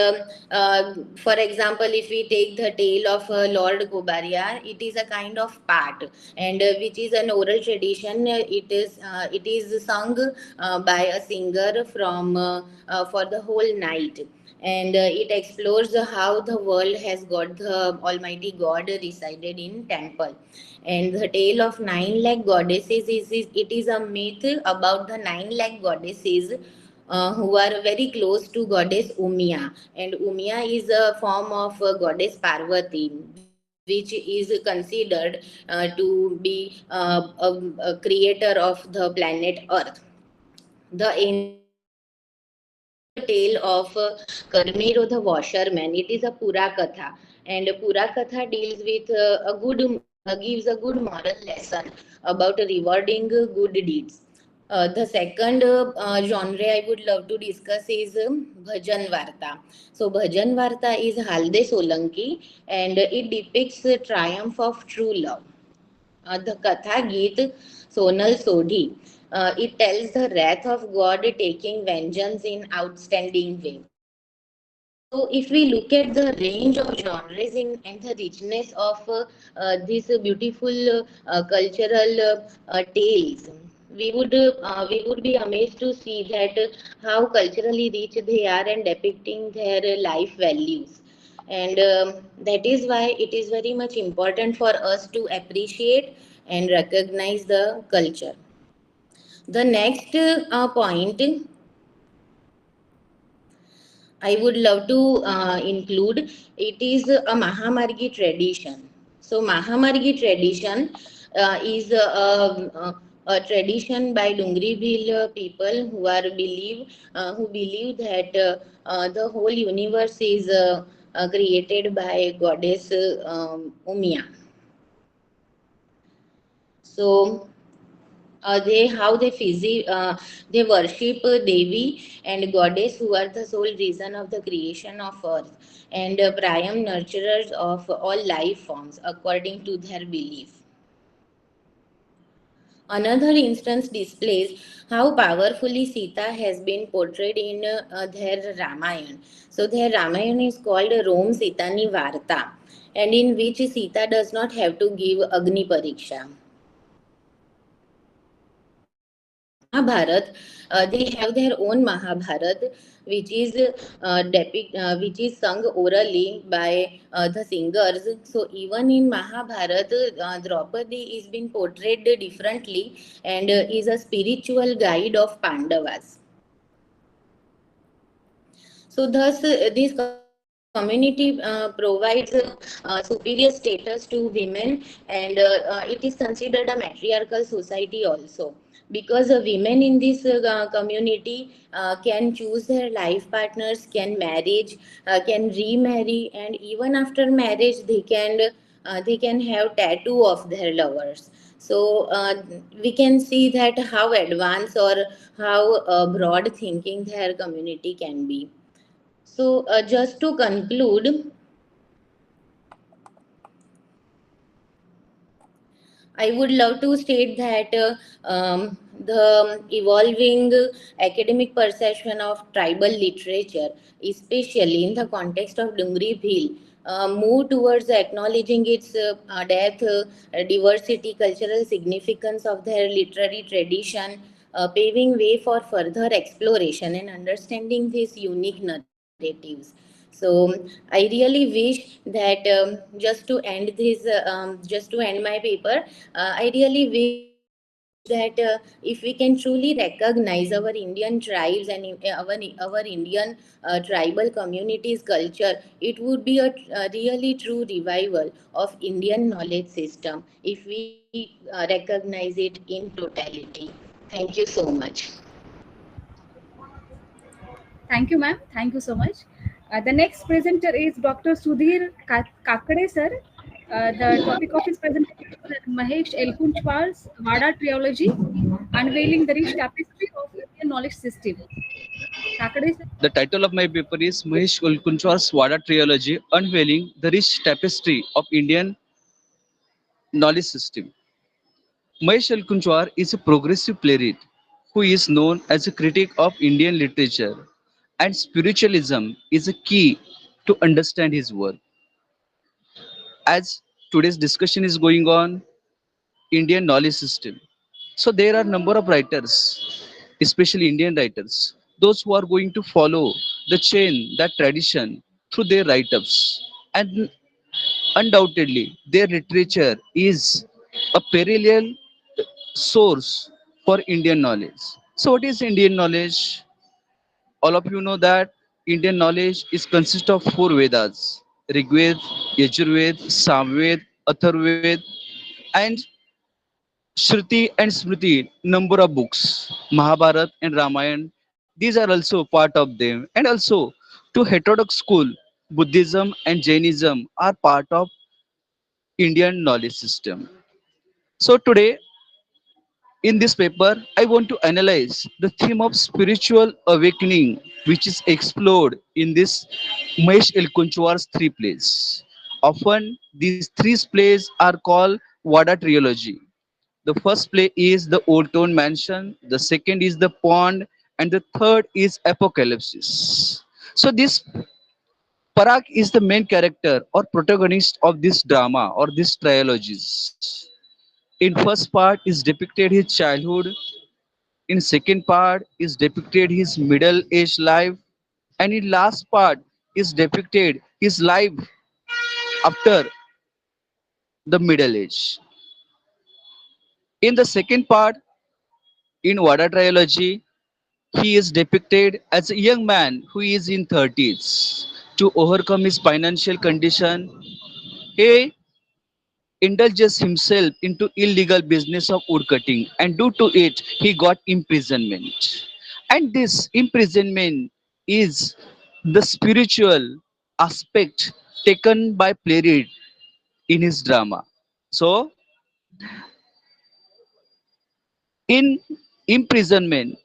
S9: for example, if we take the tale of Lord Gobaria, it is a kind of part, and which is an oral tradition. It is sung by a singer from for the whole night, and it explores how the world has got the Almighty God resided in temple. And the tale of 9 lakh goddesses is it is a myth about the 9 lakh goddesses who are very close to goddess Umia. And Umia is a form of goddess Parvati, which is considered to be a creator of the planet Earth. The ancient it is a tale of Karmiro the washerman. It is a Pura Katha, and Pura Katha deals with a good gives a good moral lesson about rewarding good deeds. The second genre I would love to discuss is Bhajan Varta. So Bhajan Varta is Halde Solanki, and it depicts the triumph of true love. The Katha Geet Sonal Sodhi. It tells the wrath of God taking vengeance in outstanding way. So, if we look at the range of genres in and the richness of these beautiful cultural tales, we would be amazed to see that how culturally rich they are and depicting their life values. And that is why it is very much important for us to appreciate and recognize the culture. The next point I would love to include it is a Mahamargi tradition. So Mahamargi tradition is a tradition by Dungriville people who believe that the whole universe is created by goddess Umia. So they worship Devi and goddess who are the sole reason of the creation of earth and prime nurturers of all life forms according to their belief. Another instance displays how powerfully Sita has been portrayed in their Ramayana. So their Ramayana is called Rom Sitani Varta, and in which Sita does not have to give Agni Pariksha. And in Mahabharat, they have their own Mahabharat, which is sung orally by the singers. So even in Mahabharat, Draupadi is being portrayed differently and is a spiritual guide of Pandavas. So thus, this community provides superior status to women, and it is considered a matriarchal society also, because women in this community can choose their life partners, can remarry, and even after marriage they can have tattoo of their lovers. So we can see that how advanced or how broad thinking their community can be. So, just to conclude, I would love to state that the evolving academic perception of tribal literature, especially in the context of Dungri Bhil, move towards acknowledging its depth, diversity, cultural significance of their literary tradition, paving way for further exploration and understanding these unique narratives. So I really wish that just to end my paper, I really wish that if we can truly recognize our Indian tribes and our Indian tribal communities culture, it would be a really true revival of Indian knowledge system if we recognize it in totality. Thank you so much.
S1: Thank you, ma'am. Thank you so much. The next presenter is Dr. Sudhir Kakade, sir. The topic of his presentation is Mahesh Elkunchwal's Vada Trilogy, Unveiling the Rich Tapestry of Indian Knowledge System. Kakade, sir.
S3: The title of my paper is Mahesh Ulkunchwar's Vada Trilogy, Unveiling the Rich Tapestry of Indian Knowledge System. Mahesh Ulkunchwar is a progressive playwright who is known as a critic of Indian literature, and spiritualism is a key to understand his work. As today's discussion is going on, Indian knowledge system. So there are number of writers, especially Indian writers, those who are going to follow the chain, that tradition through their write-ups. And undoubtedly, their literature is a perennial source for Indian knowledge. So, what is Indian knowledge? All of you know that Indian knowledge is consist of four Vedas: Rigved, Yajurved, Samved, Atharved, and Shruti and Smriti, number of books, Mahabharat and Ramayana. These are also part of them. And also, to heterodox school, Buddhism and Jainism are part of Indian knowledge system. So today, in this paper, I want to analyze the theme of spiritual awakening, which is explored in this Mahesh Elkunchwar's three plays. Often, these three plays are called Vada trilogy. The first play is the Old Town Mansion, the second is the Pond, and the third is Apocalypse. So this Parag is the main character or protagonist of this drama or this trilogies. In first part is depicted his childhood, in second part is depicted his middle age life, and in last part is depicted his life after the middle age. In the second part, in Vada trilogy, he is depicted as a young man who is in 30s. To overcome his financial condition, he indulges himself into illegal business of woodcutting, and due to it he got imprisonment. And this imprisonment is the spiritual aspect taken by playwright in his drama. So in imprisonment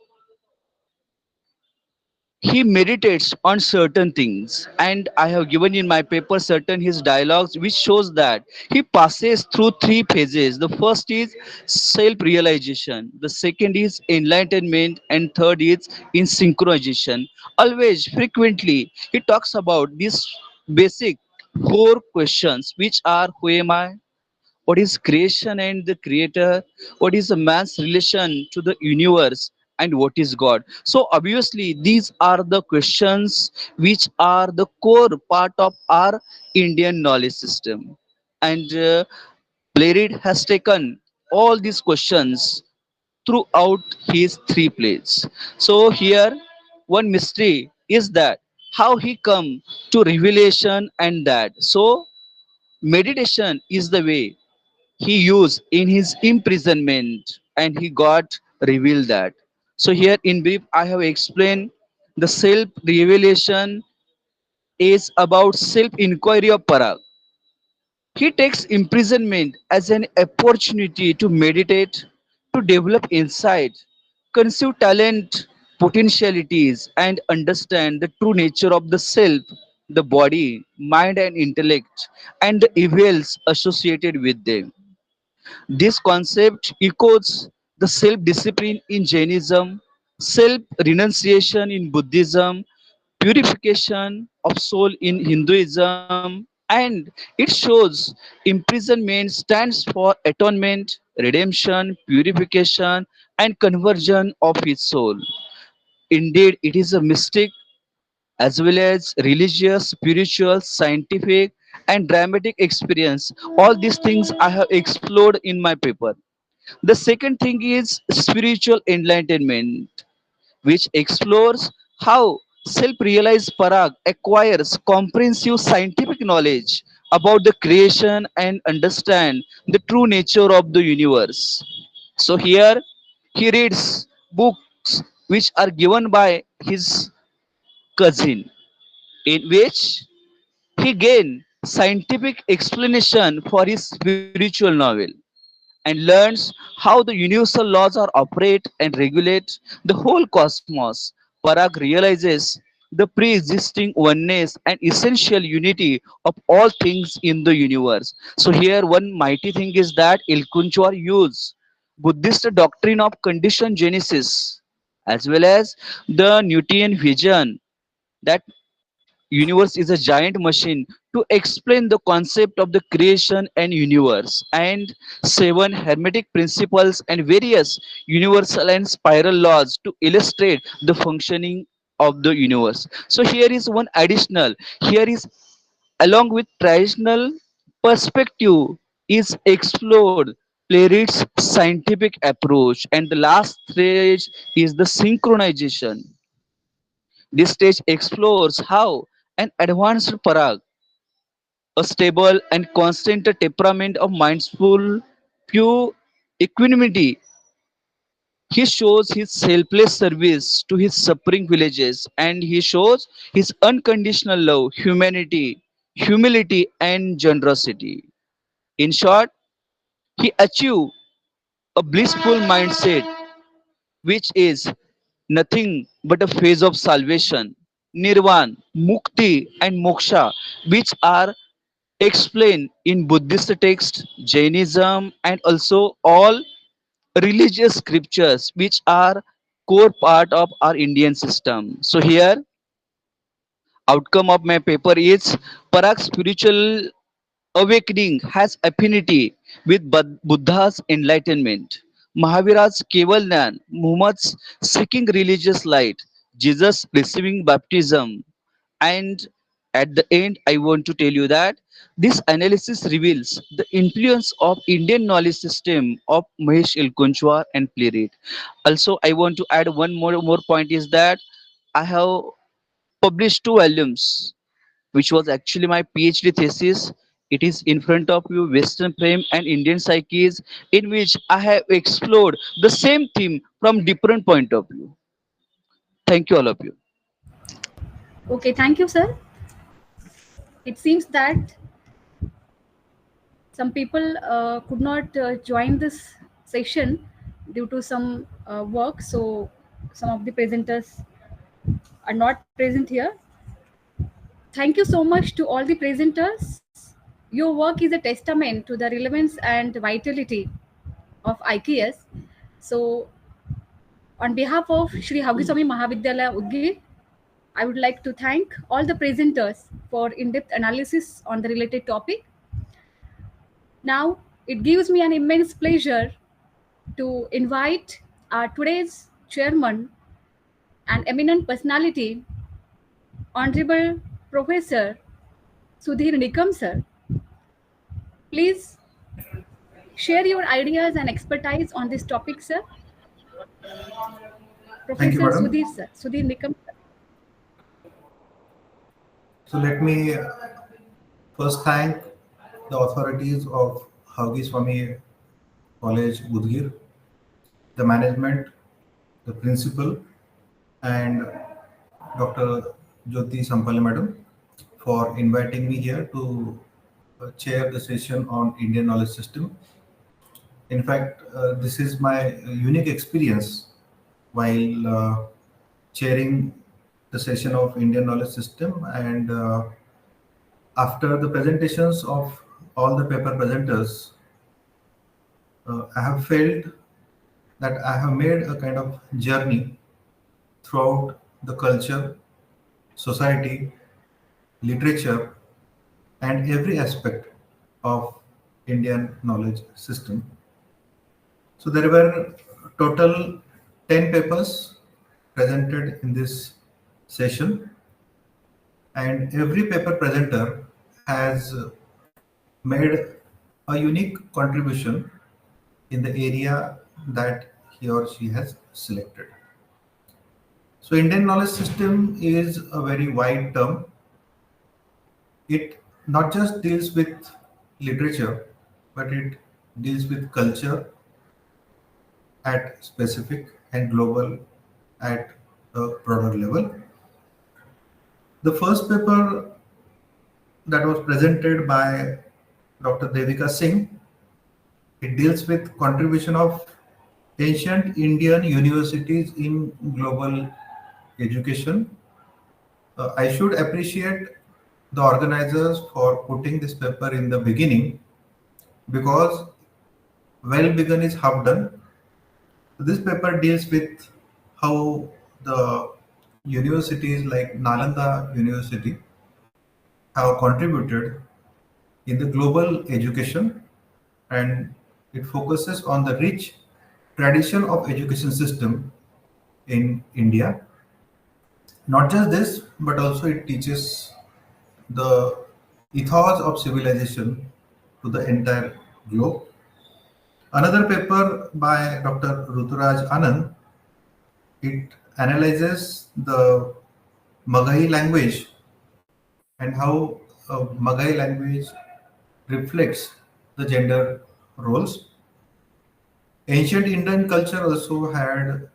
S3: he meditates on certain things, and I have given in my paper certain his dialogues which shows that he passes through three phases. The first is self realization, the second is enlightenment, and third is in synchronization. Always frequently he talks about these basic four questions, which are: who am I, what is creation and the creator, what is a man's relation to the universe, and what is god. So obviously these are the questions which are the core part of our Indian knowledge system, and playwright has taken all these questions throughout his three plays. So here one mystery is that how he come to revelation, and that so meditation is the way he used in his imprisonment, and he got revealed that. So here in brief I have explained the self revelation is about self inquiry of Parag. He takes imprisonment as an opportunity to meditate, to develop insight, conceive talent, potentialities, and understand the true nature of the self, the body, mind, and intellect, and the evils associated with them. This concept echoes the self discipline in Jainism, self renunciation in Buddhism, purification of soul in Hinduism, and it shows imprisonment stands for atonement, redemption, purification, and conversion of his soul. Indeed, it is a mystic as well as religious, spiritual, scientific, and dramatic experience. All these things I have explored in my paper. The second thing is spiritual enlightenment, which explores how self realized Parag acquires comprehensive scientific knowledge about the creation and understand the true nature of the universe. So here he reads books which are given by his cousin, in which he gained scientific explanation for his spiritual novel, and learns how the universal laws are operate and regulate the whole cosmos. Parag realizes the pre-existing oneness and essential unity of all things in the universe. So here one mighty thing is that Ilkunchwar used Buddhist doctrine of conditioned genesis as well as the Newtonian vision that universe is a giant machine to explain the concept of the creation and universe, and seven hermetic principles and various universal and spiral laws to illustrate the functioning of the universe. So here is one additional, here is along with traditional perspective is explored Playwright's scientific approach, and the last stage is the synchronization. This stage explores how an advanced parag, a stable and constant temperament of mindful, pure equanimity. He shows his selfless service to his suffering villages, and he shows his unconditional love, humanity, humility, and generosity. In short, he achieved a blissful mindset, which is nothing but a phase of salvation, nirvana, mukti, and moksha, which are explained in Buddhist texts, Jainism, and also all religious scriptures, which are core part of our Indian system. So here, outcome of my paper is Parag spiritual awakening has affinity with Buddha's enlightenment. Mahavira's Keval Jnan, Muhammad's seeking religious light, Jesus receiving baptism, and at the end, I want to tell you that this analysis reveals the influence of Indian knowledge system of Mahesh Ilkunchwar and Playwright. Also, I want to add one more point is that I have published two volumes, which was actually my PhD thesis. It is in front of you, Western Frame and Indian Psyches, in which I have explored the same theme from different point of view. Thank you, all of you.
S1: Okay, thank you, sir. It seems that some people could not join this session due to some work, so some of the presenters are not present here. Thank you so much to all the presenters. Your work is a testament to the relevance and vitality of IKS. So, on behalf of Shri Havagiswami Mahavidyalaya Udgir, I would like to thank all the presenters for in-depth analysis on the related topic. Now, it gives me an immense pleasure to invite our today's chairman and eminent personality, Honorable Professor Sudhir Nikam sir. Please share your ideas and expertise on this topic, sir.
S10: Thank you,
S1: Professor
S10: madam.
S1: Sudhir sir, Sudhir Nikam sir.
S10: So let me first thank the authorities of Havagiswami College, Udgir, the management, the principal, and Dr. Jyoti Sampale madam for inviting me here to chair the session on Indian knowledge system. In fact, this is my unique experience while chairing the session of Indian knowledge system, and after the presentations of all the paper presenters, I have felt that I have made a kind of journey throughout the culture, society, literature, and every aspect of Indian knowledge system. So there were total 10 papers presented in this session, and every paper presenter has made a unique contribution in the area that he or she has selected. So Indian knowledge system is a very wide term. It not just deals with literature, but it deals with culture at specific and global at a broader level. The first paper that was presented by Dr. Devika Singh, it deals with contribution of ancient Indian universities in global education. I should appreciate the organizers for putting this paper in the beginning, because well begun is half done. This paper deals with how the universities like Nalanda University have contributed in the global education, and it focuses on the rich tradition of education system in India. Not just this, but also it teaches the ethos of civilization to the entire globe. Another paper by Dr. Ruturaj Anand, it analyzes the Maghai language and how Maghai language reflects the gender roles. Ancient Indian culture also had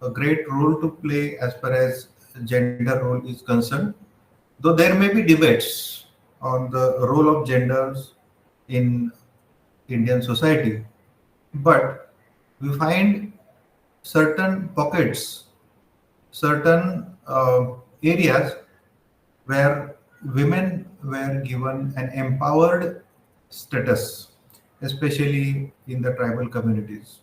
S10: a great role to play as far as gender role is concerned, though there may be debates on the role of genders in Indian society. But we find certain pockets, certain areas where women were given an empowered status, especially in the tribal communities.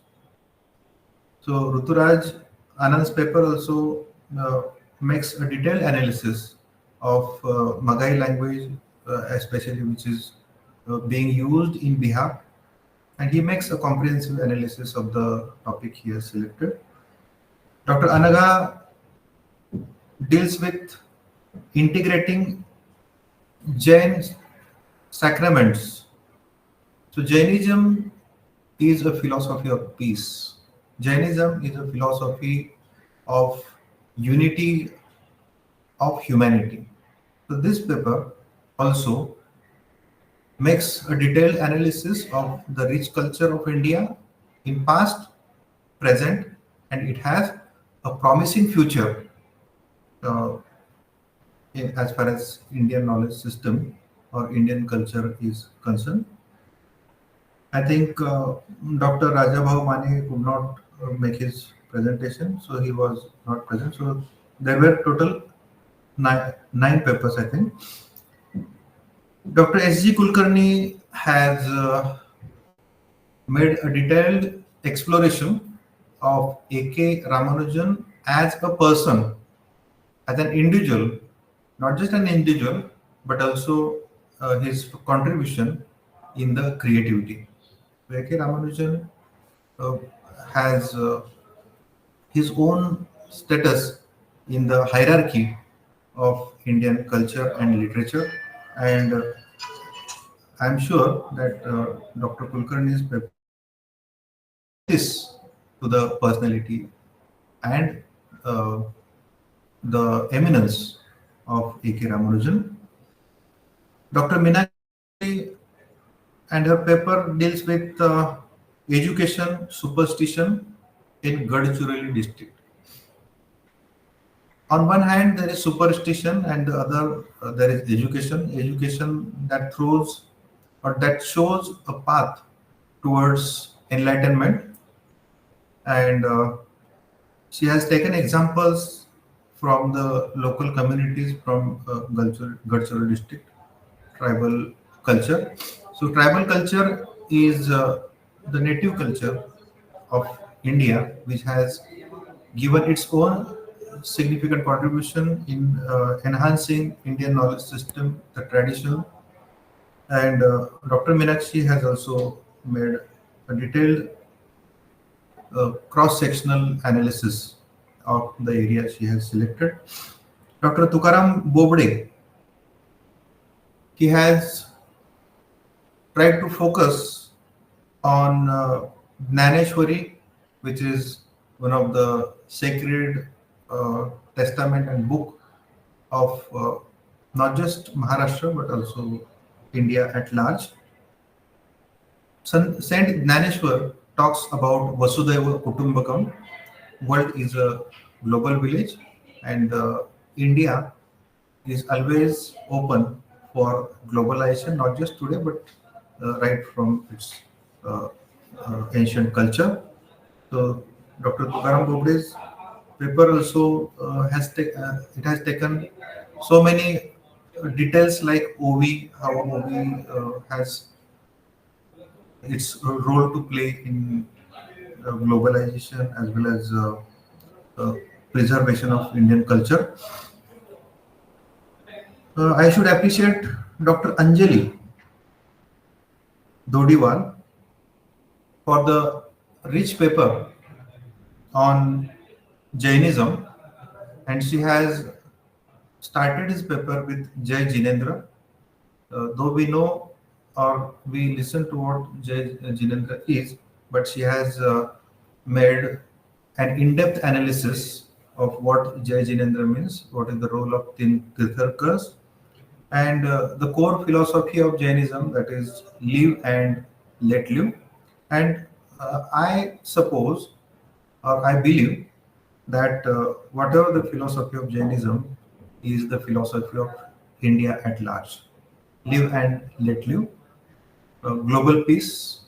S10: So Ruturaj Anand's paper also makes a detailed analysis of Maghai language, especially which is being used in Bihar, and he makes a comprehensive analysis of the topic he has selected. Dr. Anaga deals with integrating Jain sacraments. So Jainism is a philosophy of peace. Jainism is a philosophy of unity of humanity. So this paper also makes a detailed analysis of the rich culture of India in past, present, and it has a promising future uh, as far as Indian knowledge system or Indian culture is concerned. I think Dr. Rajabhau Mane could not make his presentation, so he was not present. So there were total nine papers, I think. Dr. S.G. Kulkarni has made a detailed exploration of A.K. Ramanujan as a person, as an individual, not just an individual, but also his contribution in the creativity. A.K. Ramanujan uh, has his own status in the hierarchy of Indian culture and literature, and I'm sure that Dr. Kulkarni's paper justice to the personality and uh, the eminence of A.K. Ramanujan. Dr. Meenakshi and her paper deals with education superstition in Gadchiroli district. On one hand, there is superstition, and the other there is education. Education that throws or that shows a path towards enlightenment, and she has taken examples from the local communities from Gadchiroli district tribal culture. So tribal culture is the native culture of India, which has given its own significant contribution in enhancing Indian knowledge system, the tradition. And Dr. Meenakshi has also made a detailed cross-sectional analysis of the area she has selected. Dr. Tukaram Bobde, he has tried to focus on Gnaneshwari, which is one of the sacred testament and book of not just Maharashtra but also India at large. Saint Gnaneshwar talks about Vasudhaiva Kutumbakam. World is a global village, and India is always open for globalization, not just today, but right from its uh, ancient culture. So, Dr. Tukaram Bobde's paper also it has taken so many details like OV, how OV has its role to play in globalization as well as preservation of Indian culture. I should appreciate Dr. Anjali Dodiwal for the rich paper on Jainism, and she has started his paper with Jai Jinendra. Though we know or we listen to what Jai Jinendra is, but she has made an in-depth analysis of what Jai Jinendra means, what is the role of Tirthankars, and the core philosophy of Jainism, that is live and let live. And I suppose, or I believe, that whatever the philosophy of Jainism is the philosophy of India at large. Live and let live. Global peace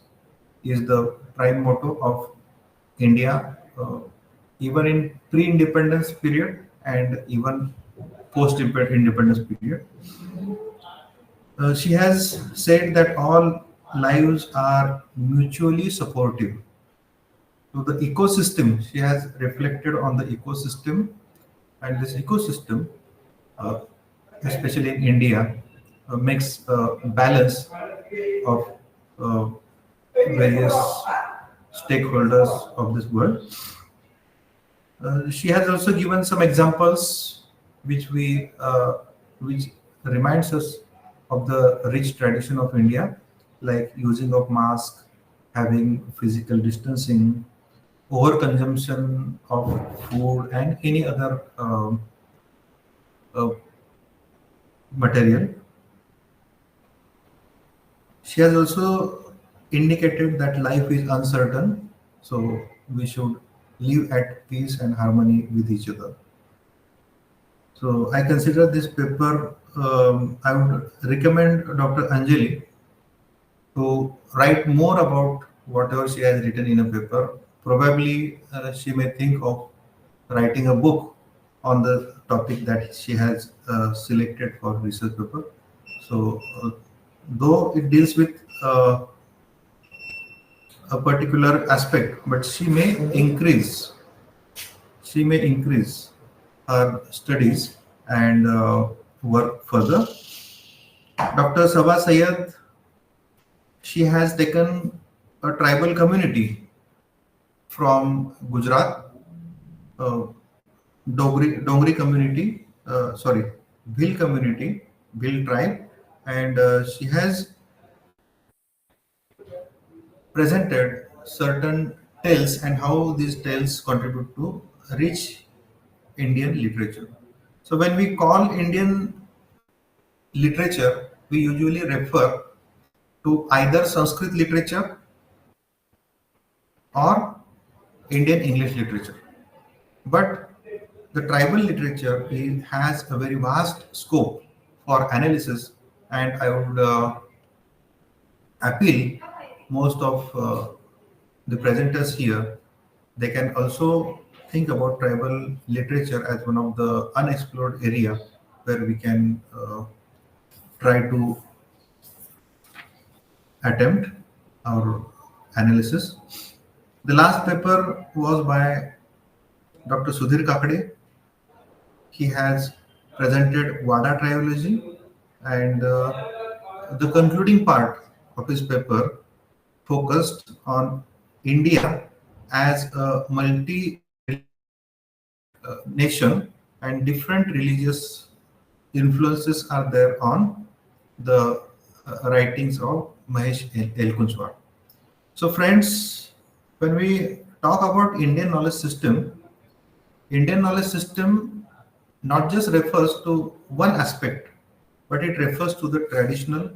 S10: is the prime motto of India, even in pre-independence period and even post-independence period. She has said that all lives are mutually supportive. So the ecosystem, she has reflected on the ecosystem, and this ecosystem, uh, especially in India, makes a balance of uh, various stakeholders of this world. She has also given some examples which reminds us of the rich tradition of India, like using of mask, having physical distancing, overconsumption of food, and any other uh, material. She has also indicated that life is uncertain, so we should live at peace and harmony with each other. So I consider this paper, I would recommend Dr. Anjali to write more about whatever she has written in a paper. Probably she may think of writing a book on the topic that she has selected for research paper. So though it deals with a particular aspect, but she may increase her studies and work further. Dr. Sabha Sayed, she has taken a tribal community from Gujarat, uh, Dongri community, Bhil community, Bhil tribe, and she has presented certain tales and how these tales contribute to rich Indian literature. So when we call Indian literature, we usually refer to either Sanskrit literature or Indian English literature. But the tribal literature has a very vast scope for analysis, and I would appeal most of the presenters here, they can also think about tribal literature as one of the unexplored area where we can try to attempt our analysis. The last paper was by Dr. Sudhir Kakade. He has presented Wada tribology, and the concluding part of his paper focused on India as a nation, and different religious influences are there on the writings of Mahesh Elkunchwar. So friends, when we talk about Indian knowledge system not just refers to one aspect, but it refers to the traditional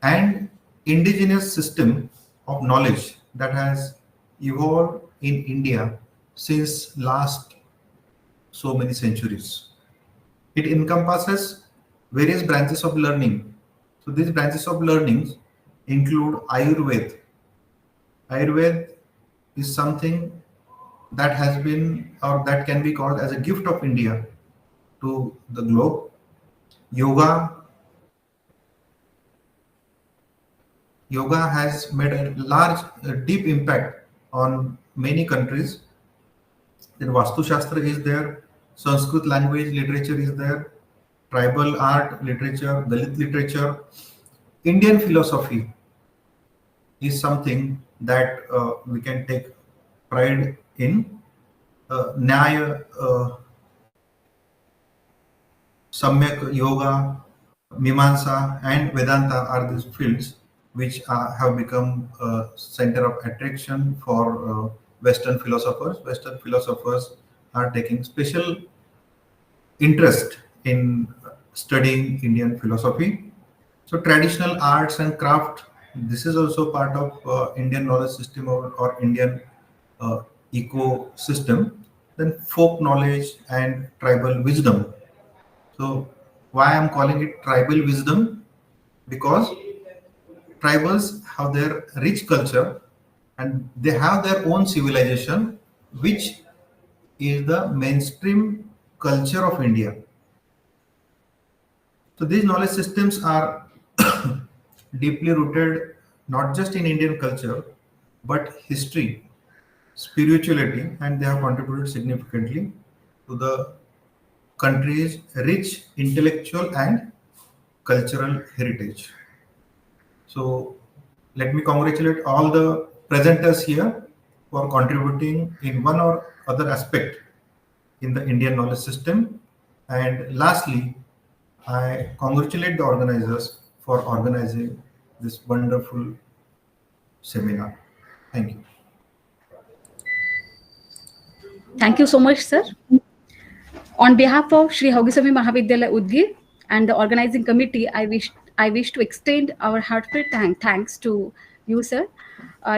S10: and indigenous system of knowledge that has evolved in India since last so many centuries. It encompasses various branches of learning. So these branches of learning include Ayurveda. Ayurveda is something that has been, or that can be called as a gift of India to the globe. Yoga has made a large, deep impact on many countries. Then Vastu Shastra is there, Sanskrit language literature is there, tribal art literature, Dalit literature. Indian philosophy is something that we can take pride in. Nyaya, Samyak Yoga, Mimamsa, and Vedanta are these fields which have become a center of attraction for Western philosophers. Western philosophers are taking special interest in studying Indian philosophy. So traditional arts and craft, this is also part of Indian knowledge system or Indian uh, ecosystem. Then folk knowledge and tribal wisdom. So why I'm calling it tribal wisdom? Because tribals have their rich culture and they have their own civilization, which is the mainstream culture of India. So these knowledge systems are deeply rooted not just in Indian culture, but history, spirituality, and they have contributed significantly to the country's rich intellectual and cultural heritage. So let me congratulate all the presenters here for contributing in one or other aspect in the Indian knowledge system. And lastly, I congratulate the organizers for organizing this wonderful seminar. Thank you.
S1: Thank you so much, sir. On behalf of Shri Havagiswami Mahavidyalaya Udgir and the organizing committee, I wish to extend our heartfelt thanks to you, sir.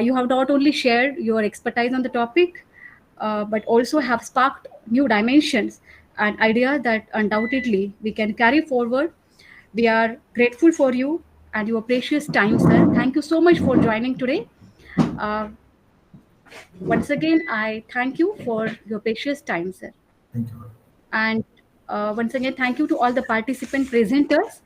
S1: You have not only shared your expertise on the topic, but also have sparked new dimensions and ideas that undoubtedly we can carry forward. We are grateful for you and your precious time, sir. Thank you so much for joining today. Uh, Once again, I thank you for your precious time, sir.
S10: Thank you.
S1: And once again, thank you to all the participant presenters.